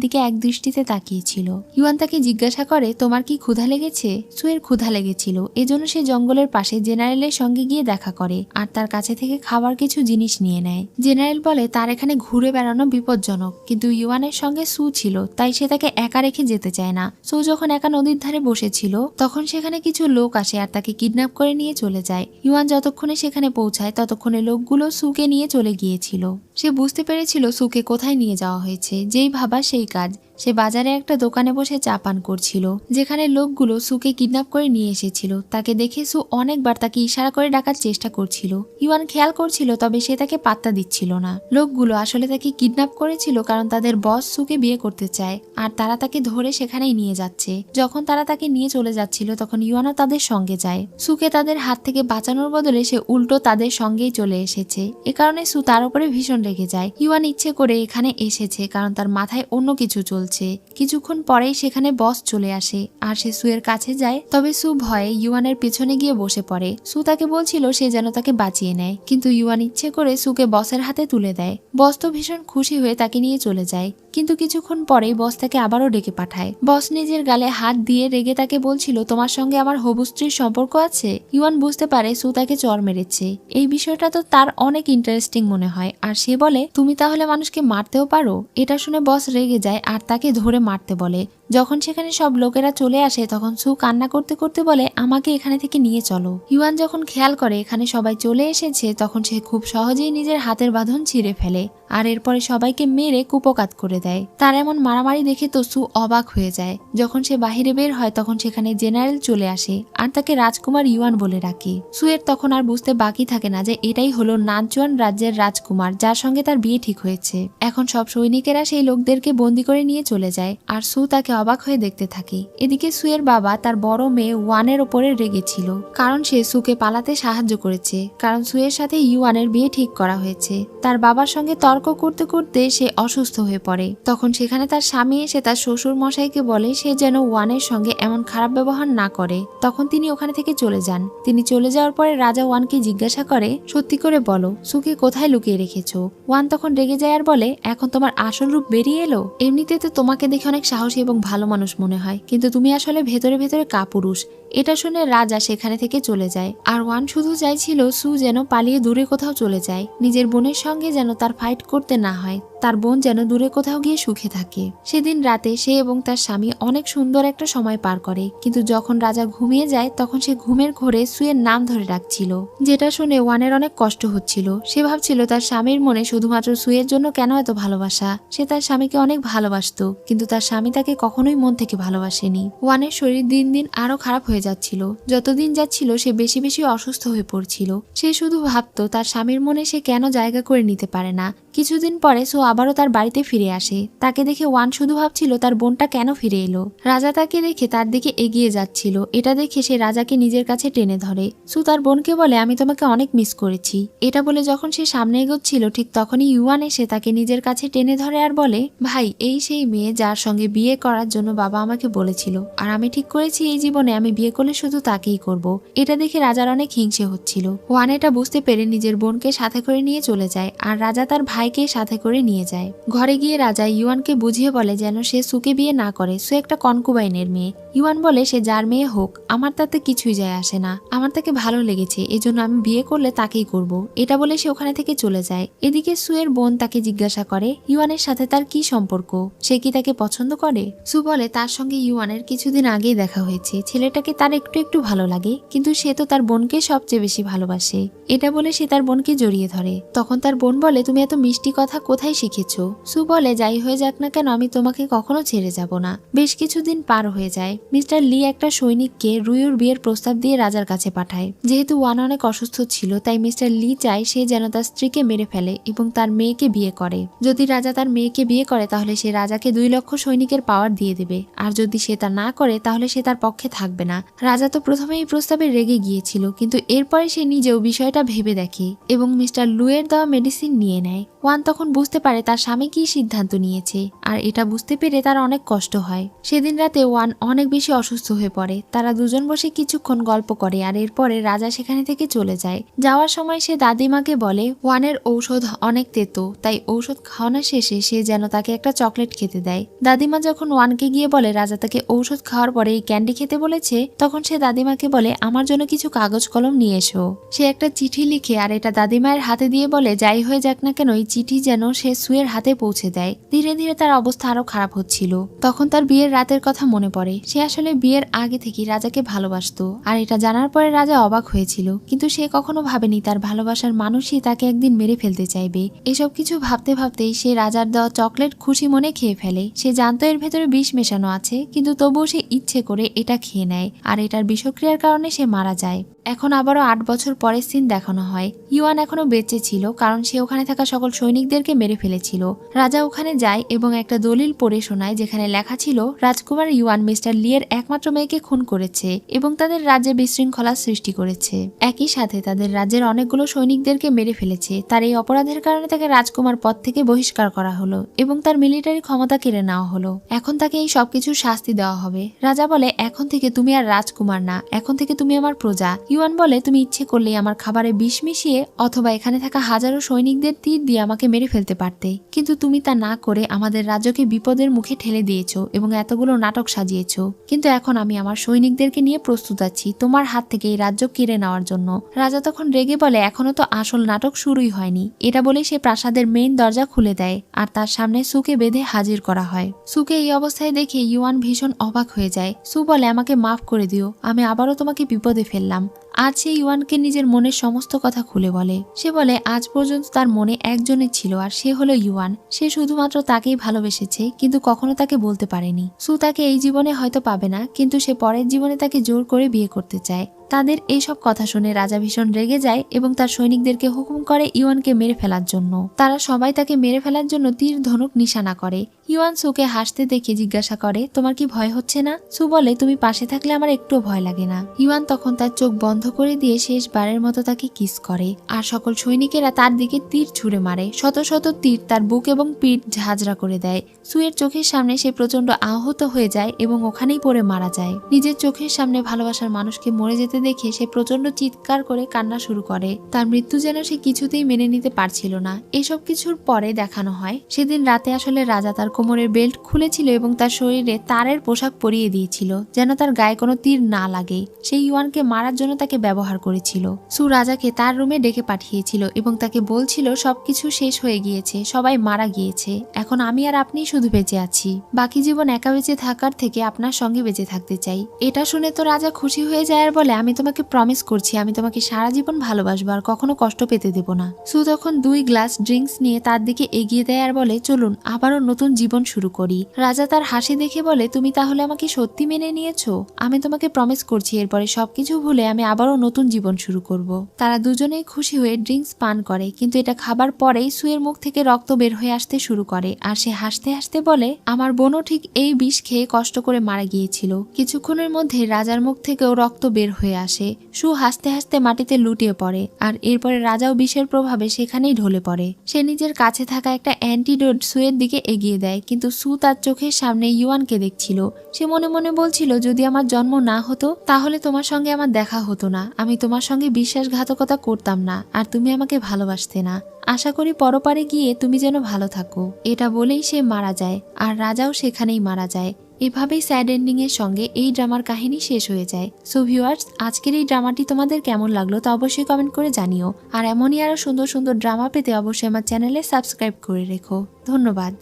দিকে এক দৃষ্টিতে তাকিয়েছিল। ইউয়ান তাকে জিজ্ঞাসা করে, তোমার কি ক্ষুধা লেগেছে? সুয়ের ক্ষুধা লেগেছিল, এজন্য সে জঙ্গলের পাশে জেনারেলের সঙ্গে গিয়ে দেখা করে আর তার কাছে থেকে খাবার কিছু জিনিস নিয়ে নেয়। জেনারেল বলে তার এখানে ঘুরে বেড়ানো বিপজ্জনক, কিন্তু ইউয়ানের সঙ্গে সু ছিল, তাই সে তাকে একা রেখে যেতে চায় না। সু যখন একা নদীর ধারে বসেছিল তখন সেখানে কিছু লোক আসে আর তাকে কিডন্যাপ করে নিয়ে চলে যায়। ইউয়ান যতক্ষণে সেখানে পৌঁছায় ততক্ষণে লোকগুলো সুকে নিয়ে চলে গিয়েছিল। সে বুঝতে পেরেছিল সুকে কোথায় নিয়ে যাওয়া হয়েছে, যেই ভাবা সেই কাজ। সে বাজারে একটা দোকানে বসে চা পান করছিল, যেখানে লোকগুলো সুকে কিডন্যাপ করে নিয়ে এসেছিল। তাকে দেখে সু অনেকবার তাকে ইশারা করে ডাকার চেষ্টা করছিল। ইউয়ান খেয়াল করছিল, তবে সে তাকে পাত্তা দিচ্ছিল না। লোকগুলো আসলে তাকে কিডন্যাপ করেছিল কারণ তাদের বস সুকে বিয়ে করতে চায় আর তারা তাকে ধরে সেখানেই নিয়ে যাচ্ছে। যখন তারা তাকে নিয়ে চলে যাচ্ছিল তখন ইউয়ানও তাদের সঙ্গে যায়। সুকে তাদের হাত থেকে বাঁচানোর বদলে সে উল্টো তাদের সঙ্গেই চলে এসেছে। এ কারণে সু তার উপরে ভীষণ রেগে যায়। ইউয়ান ইচ্ছে করে এখানে এসেছে কারণ তার মাথায় অন্য কিছু চলছে। কিছুক্ষণ পরেই সেখানে বস চলে আসে আর সে সুয়ের কাছে যায়, তবে সু ভয়ে ইউয়ানের পেছনে গিয়ে বসে পড়ে। সু তাকে বলছিল সে যেন তাকে বাঁচিয়ে নেয়, কিন্তু ইউয়ান ইচ্ছে করে সুকে বসের হাতে তুলে দেয়। বস তো ভীষণ খুশি হয়ে তাকে নিয়ে চলে যায়, কিন্তু কিছুক্ষণ পরেই বস তাকে আবারও ডেকে পাঠায়। বস নিজের গালে হাত দিয়ে রেগে তাকে বলছিল, তোমার সঙ্গে আমার হবু স্ত্রীর সম্পর্ক আছে। ইউয়ান বুঝতে পারে সু তাকে চর মেরেছে। এই বিষয়টা তো তার অনেক ইন্টারেস্টিং মনে হয় আর সে বলে, তুমি তাহলে মানুষকে মারতেও পারো? এটা শুনে বস রেগে যায় আর তাকে ধরে মারতে বলে। যখন সেখানে সব লোকেরা চলে আসে তখন সু কান্না করতে করতে বলে, আমাকে এখানে থেকে নিয়ে চলো। ইউয়ান যখন খেয়াল করে এখানে সবাই চলে এসেছে তখন সে খুব সহজেই নিজের হাতের বাঁধন ছিঁড়ে ফেলে আর এরপরে সবাইকে মেরে কুপকাত করে দেয়। তার এমন মারামারি দেখে তো সু অবাক হয়ে যায়। যখন সে বাহিরে বের হয় তখন সেখানে জেনারেল চলে আসে আর তাকে রাজকুমার ইউয়ান বলে ডাকে। সুয়ের তখন আর বুঝতে বাকি থাকে না যে এটাই হলো নানচুয়ান রাজ্যের রাজকুমার যার সঙ্গে তার বিয়ে ঠিক হয়েছে। এখন সব সৈনিকেরা সেই লোকদেরকে বন্দি করে নিয়ে চলে যায় আর সু তাকে অবাক হয়ে দেখতে থাকে। এদিকে সুয়ের বাবা তার বড় মেয়ে ওয়ানের ওপরে রেগেছিল, কারণ সে সুকে পালাতে সাহায্য করেছে, কারণ সুয়ের সাথে ইউয়ানের বিয়ে ঠিক করা হয়েছে। তার বাবার সঙ্গে তর্ক করতে করতে সে অসুস্থ হয়ে পড়ে। তখন সেখানে তার স্বামী এসে তার শ্বশুর মশাইকে বলে সে যেন ওয়ানের সঙ্গে এমন খারাপ ব্যবহার না করে। তখন তিনি ওখানে থেকে চলে যান। তিনি চলে যাওয়ার পরে রাজা ওয়ানকে জিজ্ঞাসা করে, সত্যি করে বলো সুকে কোথায় লুকিয়ে রেখেছো? ওয়ান তখন রেগে যায় আর বলে, এখন তোমার আসল রূপ বেরিয়ে এলো? এমনিতে তো তোমাকে দেখে অনেক সাহসী এবং ভালো মানুষ মনে হয়, কিন্তু তুমি আসলে ভেতরে ভেতরে কাপুরুষ। এটা শুনে রাজা সেখানে থেকে চলে যায় আর ওয়ান শুধু চাইছিল সু যেন পালিয়ে দূরে কোথাও চলে যায়, নিজের বোনের সঙ্গে যেন তার ফাইট করতে না হয়, তার বোন যেন দূরে কোথাও গিয়ে সুখে থাকে। সেদিন রাতে সে এবং তার স্বামী অনেক সুন্দর একটা সময় পার করে, কিন্তু যখন রাজা ঘুমিয়ে যায় তখন সে ঘুমের ঘোরে সুয়ের নাম ধরে ডাকছিল, যেটা শুনে ওয়ানের অনেক কষ্ট হচ্ছিল। সে ভাবছিল তার স্বামীর মনে শুধুমাত্র সুয়ের জন্য কেন এত ভালোবাসা। সে তার স্বামীকে অনেক ভালোবাসতো, কিন্তু তার স্বামী তাকে কখনোই মন থেকে ভালোবাসেনি। ওয়ানের শরীর দিন দিন আরো খারাপ হয়ে যাচ্ছিল। যতদিন যাচ্ছিল সে বেশি বেশি অসুস্থ হয়ে পড়ছিল। সে শুধু ভাবতো তার স্বামীর মনে সে কেন জায়গা করে নিতে পারে না। কিছুদিন পরে সু আবারও তার বাড়িতে ফিরে আসে। তাকে দেখে ওয়ান শুধু ভাবছিল তার বোনটা কেন ফিরে এলো। রাজা তাকে দেখে তার দিকে এগিয়ে যাচ্ছিল। এটা দেখে সে রাজাকে নিজের কাছে টেনে ধরে। সু তার বোনকে বলে, আমি তোমাকে অনেক মিস করেছি। এটা বলে যখন সে সামনে এগোচ্ছিল ঠিক তখনই ইউয়ান এসে তাকে নিজের কাছে টেনে ধরে আর বলে, ভাই এই সেই মেয়ে যার সঙ্গে বিয়ে করার জন্য বাবা আমাকে বলেছিল, আর আমি ঠিক করেছি এই জীবনে আমি বিয়ে করলে শুধু তাকেই করব। এটা দেখে রাজার অনেক হিংসে হচ্ছিল। ওয়ান এটা বুঝতে পেরে নিজের বোনকে সাথে করে নিয়ে চলে যায় আর রাজা তার ভাইকে সাথে করে নিয়ে যায়। ঘরে গিয়ে রাজা ইউয়ানকে বুঝিয়ে বলে যেন সে সুকে বিয়ে না করে, সু একটা কনকুবাইনের মেয়ে। ইউয়ান বলে সে যার মেয়ে হোক আমার তাতে কিছুই যায় আসে না, আমার তাকে ভালো লেগেছে এজন্য আমি বিয়ে করলে তাকেই করব। এটা বলে সে ওখানে থেকে চলে যায়। এদিকে সুয়ের বোন তাকে জিজ্ঞাসা করে ইউয়ানের সাথে তার কি সম্পর্ক, সে কি তাকে পছন্দ করে। সু বলে তার সঙ্গে ইউয়ানের কিছুদিন আগেই দেখা হয়েছে, ছেলেটাকে তার একটু একটু ভালো লাগে, কিন্তু সে তো তার বোনকে সবচেয়ে বেশি ভালোবাসে। এটা বলে সে তার বোনকে জড়িয়ে ধরে। তখন তার বোন বলে, তুমি এত মিষ্টি কথা কোথায় শিখেছো? সু বলে, যাই হয়ে যাক না কেন আমি তোমাকে কখনো ছেড়ে যাব না। বেশ কিছুদিন পার হয়ে যায়। মিস্টার লি একটা সৈনিককে রুইউর বিয়ের প্রস্তাব দিয়ে রাজার কাছে পাঠায়। যেহেতু ওয়ান অনেক অসুস্থ ছিল তাই মিস্টার লি চায় সে যেন তার স্ত্রীকে মেরে ফেলে এবং তার মেয়েকে বিয়ে করে। যদি রাজা তার মেয়েকে বিয়ে করে তাহলে সে রাজাকে 2 লক্ষ সৈনিকের পাওয়ার দিয়ে দেবে, আর যদি সে তা না করে তাহলে সে তার পক্ষে থাকবে না। রাজা তো প্রথমে এই প্রস্তাবে রেগে গিয়েছিল, কিন্তু এরপরে সে নিজেও বিষয়টা ভেবে দেখে এবং মিস্টার লুয়ের দেওয়া মেডিসিন নিয়ে নেয়। ওয়ান তখন বুঝতে পারে তার স্বামী কি সিদ্ধান্ত নিয়েছে, আর এটা বুঝতে পেরে তার অনেক কষ্ট হয়। সেদিন রাতে ওয়ান অনেক বেশি অসুস্থ হয়ে পড়ে। তারা দুজন বসে কিছুক্ষণ গল্প করে আর এরপরে রাজা সেখানে থেকে চলে যায়। যাওয়ার সময় সে দাদিমাকে বলে ওয়ানের ঔষধ অনেক তেতো, তাই ঔষধ খাওয়ানো শেষে সে যেন তাকে একটা চকলেট খেতে দেয়। দাদিমা যখন ওয়ানকে গিয়ে বলে রাজা তাকে ঔষধ খাওয়ার পরে এই ক্যান্ডি খেতে বলেছে, তখন সে দাদিমাকে বলে আমার জন্য কিছু কাগজ কলম নিয়ে এসো। সে একটা চিঠি লিখে আর এটা দাদিমায়ের হাতে দিয়ে বলে যাই হয়ে যাক না কেন এই চিঠি যেন সে সুয়ের হাতে পৌঁছে দেয়। ধীরে ধীরে তার অবস্থা আরো খারাপ হচ্ছিল। তখন তার বিয়ের রাতের কথা মনে পড়ে। সে আসলে বিয়ের আগে থেকেই রাজাকে ভালোবাসতো আর এটা জানার পরে রাজা অবাক হয়েছিল, কিন্তু সে কখনো ভাবেনি তার ভালোবাসার মানুষই তাকে একদিন মেরে ফেলতে চাইবে। এসব কিছু ভাবতে ভাবতেই সে রাজার দেওয়া চকলেট খুশি মনে খেয়ে ফেলে। সে জানতো এর ভেতরে বিষ মেশানো আছে, কিন্তু তবুও সে ইচ্ছে করে এটা খেয়ে নেয় আর এটার বিষক্রিয়ার কারণে সে মারা যায়। এখন আবারও 8 বছর পরের সিন দেখানো হয়। ইউয়ান এখনো বেঁচে ছিল কারণ সে ওখানে থাকা সকল সৈনিকদেরকে মেরে ফেলেছিল। রাজা ওখানে যায় এবং একটা দলিল পড়ে শোনায় যেখানে লেখা ছিল রাজকুমার ইউয়ান মিস্টার লিয়ের একমাত্র মেয়েকে খুন করেছে এবং তাদের রাজ্যে বিশৃঙ্খলা সৃষ্টি করেছে। একই সাথে তাদের রাজ্যের অনেকগুলো সৈনিকদেরকে মেরে ফেলেছে। তার এই অপরাধের কারণে তাকে রাজকুমার পদ থেকে বহিষ্কার করা হলো এবং তার মিলিটারি ক্ষমতা কেড়ে নেওয়া হলো। এখন তাকে এই সবকিছুর শাস্তি দেওয়া হবে। রাজা বলে এখন থেকে তুমি আর রাজকুমার না, এখন থেকে তুমি আমার প্রজা। ইউয়ান বলে তুমি ইচ্ছে করলেই আমার খাবারে বিষ মিশিয়ে অথবা এখানে থাকা হাজারো সৈনিকদের তীর দিয়ে আমাকে মেরে ফেলতে পারতে, কিন্তু তুমি তা না করে আমাদের রাজ্যকে বিপদের মুখে ঠেলে দিয়েছো এবং এতগুলো নাটক সাজিয়েছো। কিন্তু এখন আমি আমার সৈনিকদেরকে নিয়ে প্রস্তুত আছি তোমার হাত থেকে এই রাজ্য কেড়ে নেওয়ার জন্য। রাজা তখন রেগে বলে এখনো তো আসল নাটক শুরুই হয়নি। এটা বলে সে প্রাসাদের মেইন দরজা খুলে দেয় আর তার সামনে সুকে বেঁধে হাজির করা হয়। সুকে এই অবস্থায় দেখে ইউয়ান ভীষণ অবাক হয়ে যায়। সু বলে আমাকে মাফ করে দিও, আমি আবারও তোমাকে বিপদে ফেললাম। আজ সে ইউয়ানকে নিজের মনের সমস্ত কথা খুলে বলে। সে বলে আজ পর্যন্ত তার মনে একজনই ছিল আর সে হলো ইউয়ান। সে শুধুমাত্র তাকেই ভালোবেসেছে, কিন্তু কখনো তাকে বলতে পারেনি। সু তাকে এই জীবনে হয়তো পাবে না, কিন্তু সে পরের জীবনে তাকে জোর করে বিয়ে করতে চায়। তাদের এইসব কথা শুনে রাজা ভীষণ রেগে যায় এবং তার সৈনিকদেরকে হুকুম করে ইউয়ানকে মেরে ফেলার জন্য। তারা সবাই তাকে মেরে ফেলার জন্য তীর ধনুক নিশানা করে। ইউয়ান সুকে হাসতে দেখে জিজ্ঞাসা করে তোমার কি ভয় হচ্ছে না? সু বলে তুমি পাশে থাকলে আমার একটু ভয় লাগে না। ইউয়ান তখন তার চোখ বন্ধ করে দিয়ে শেষবারের মতো তাকে কিস করে আর সকল সৈনিকেরা তার দিকে তীর ছুঁড়ে মারে। শত শত তীর তার বুক এবং পিঠ ঝাঁঝরা করে দেয়। সুয়ের চোখের সামনে সে প্রচন্ড আহত হয়ে যায় এবং ওখানেই পড়ে মারা যায়। নিজের চোখের সামনে ভালোবাসার মানুষকে মরে যেতে দেখে সে প্রচন্ড চিৎকার করে কান্না শুরু করে। তার মৃত্যু যেন সে কিছুতেই মেনে নিতে পারছিল না। এসব কিছুর পরে দেখানো হয় সেদিন রাতে আসলে রাজা তার কোমরের বেল্ট খুলেছিল এবং তার শরীরে তারের পোশাক পরিয়ে দিয়েছিল যেন তার গায়ে কোনো তীর না লাগে। সেই ইউয়ানকে মারার জন্য তাকে ব্যবহার করেছিল। সু রাজাকে তার রুমে ডেকে পাঠিয়েছিল এবং তাকে বলছিল সবকিছু শেষ হয়ে গিয়েছে, সবাই মারা গিয়েছে, এখন আমি আর আপনি শুধু বেঁচে আছি। বাকি জীবন একা বেঁচে থাকার থেকে আপনার সঙ্গে বেঁচে থাকতে চাই। এটা শুনে তো রাজা খুশি হয়ে যায় আর বলে আমি তোমাকে প্রমিস করছি আমি তোমাকে সারা জীবন ভালোবাসবো আর কখনো কষ্ট পেতে দেব না। সু তখন 2 গ্লাস ড্রিঙ্কস নিয়ে তার দিকে এগিয়ে দেয় আর বলে চলুন আবারও নতুন জীবন শুরু করি। রাজা তার হাসি দেখে বলে তুমি তাহলে আমাকে সত্যি মেনে নিয়েছো? আমি তোমাকে প্রমিস করছি এরপরে সবকিছু ভুলে আমি আবারও নতুন জীবন শুরু করব। তারা দুজনেই খুশি হয়ে ড্রিঙ্কস পান করে, কিন্তু এটা খাবার পরেই সুয়ের মুখ থেকে রক্ত বের হয়ে আসতে শুরু করে আর সে হাসতে হাসতে বলে আমার বোনও ঠিক এই বিষ খেয়ে কষ্ট করে মারা গিয়েছিল। কিছুক্ষণের মধ্যে রাজার মুখ থেকেও রক্ত বের হয়ে আসে। সু হাসতে হাসতে মাটিতে লুটিয়ে পড়ে আর এরপরে রাজাও বিষের প্রভাবে সেখানেই ঢলে পড়ে। সে নিজের কাছে থাকা একটা অ্যান্টিডোট সুয়ের দিকে এগিয়ে দেয়, কিন্তু সু তার চোখের সামনে ইউয়ানকে দেখছিল। সে মনে মনে বলছিল যদি আমার জন্ম না হতো তাহলে তোমার সঙ্গে আমার দেখা হতো না, আমি তোমার সঙ্গে বিশ্বাসঘাতকতা করতাম না আর তুমি আমাকে ভালোবাসতে না। আশা করি পরপারে গিয়ে তুমি যেন ভালো থাকো। এটা বলেই সে মারা যায় আর রাজাও সেখানেই মারা যায়। এভাবেই স্যাড এন্ডিং এর সঙ্গে এই ড্রামার কাহিনী শেষ হয়ে যায়। সো ভিউয়ার্স, আজকের এই ড্রামাটি তোমাদের কেমন লাগলো তা অবশ্যই কমেন্ট করে জানিও। আর এমনই আরো সুন্দর সুন্দর ড্রামা পেতে অবশ্যই আমার চ্যানেলে সাবস্ক্রাইব করে রেখো। ধন্যবাদ।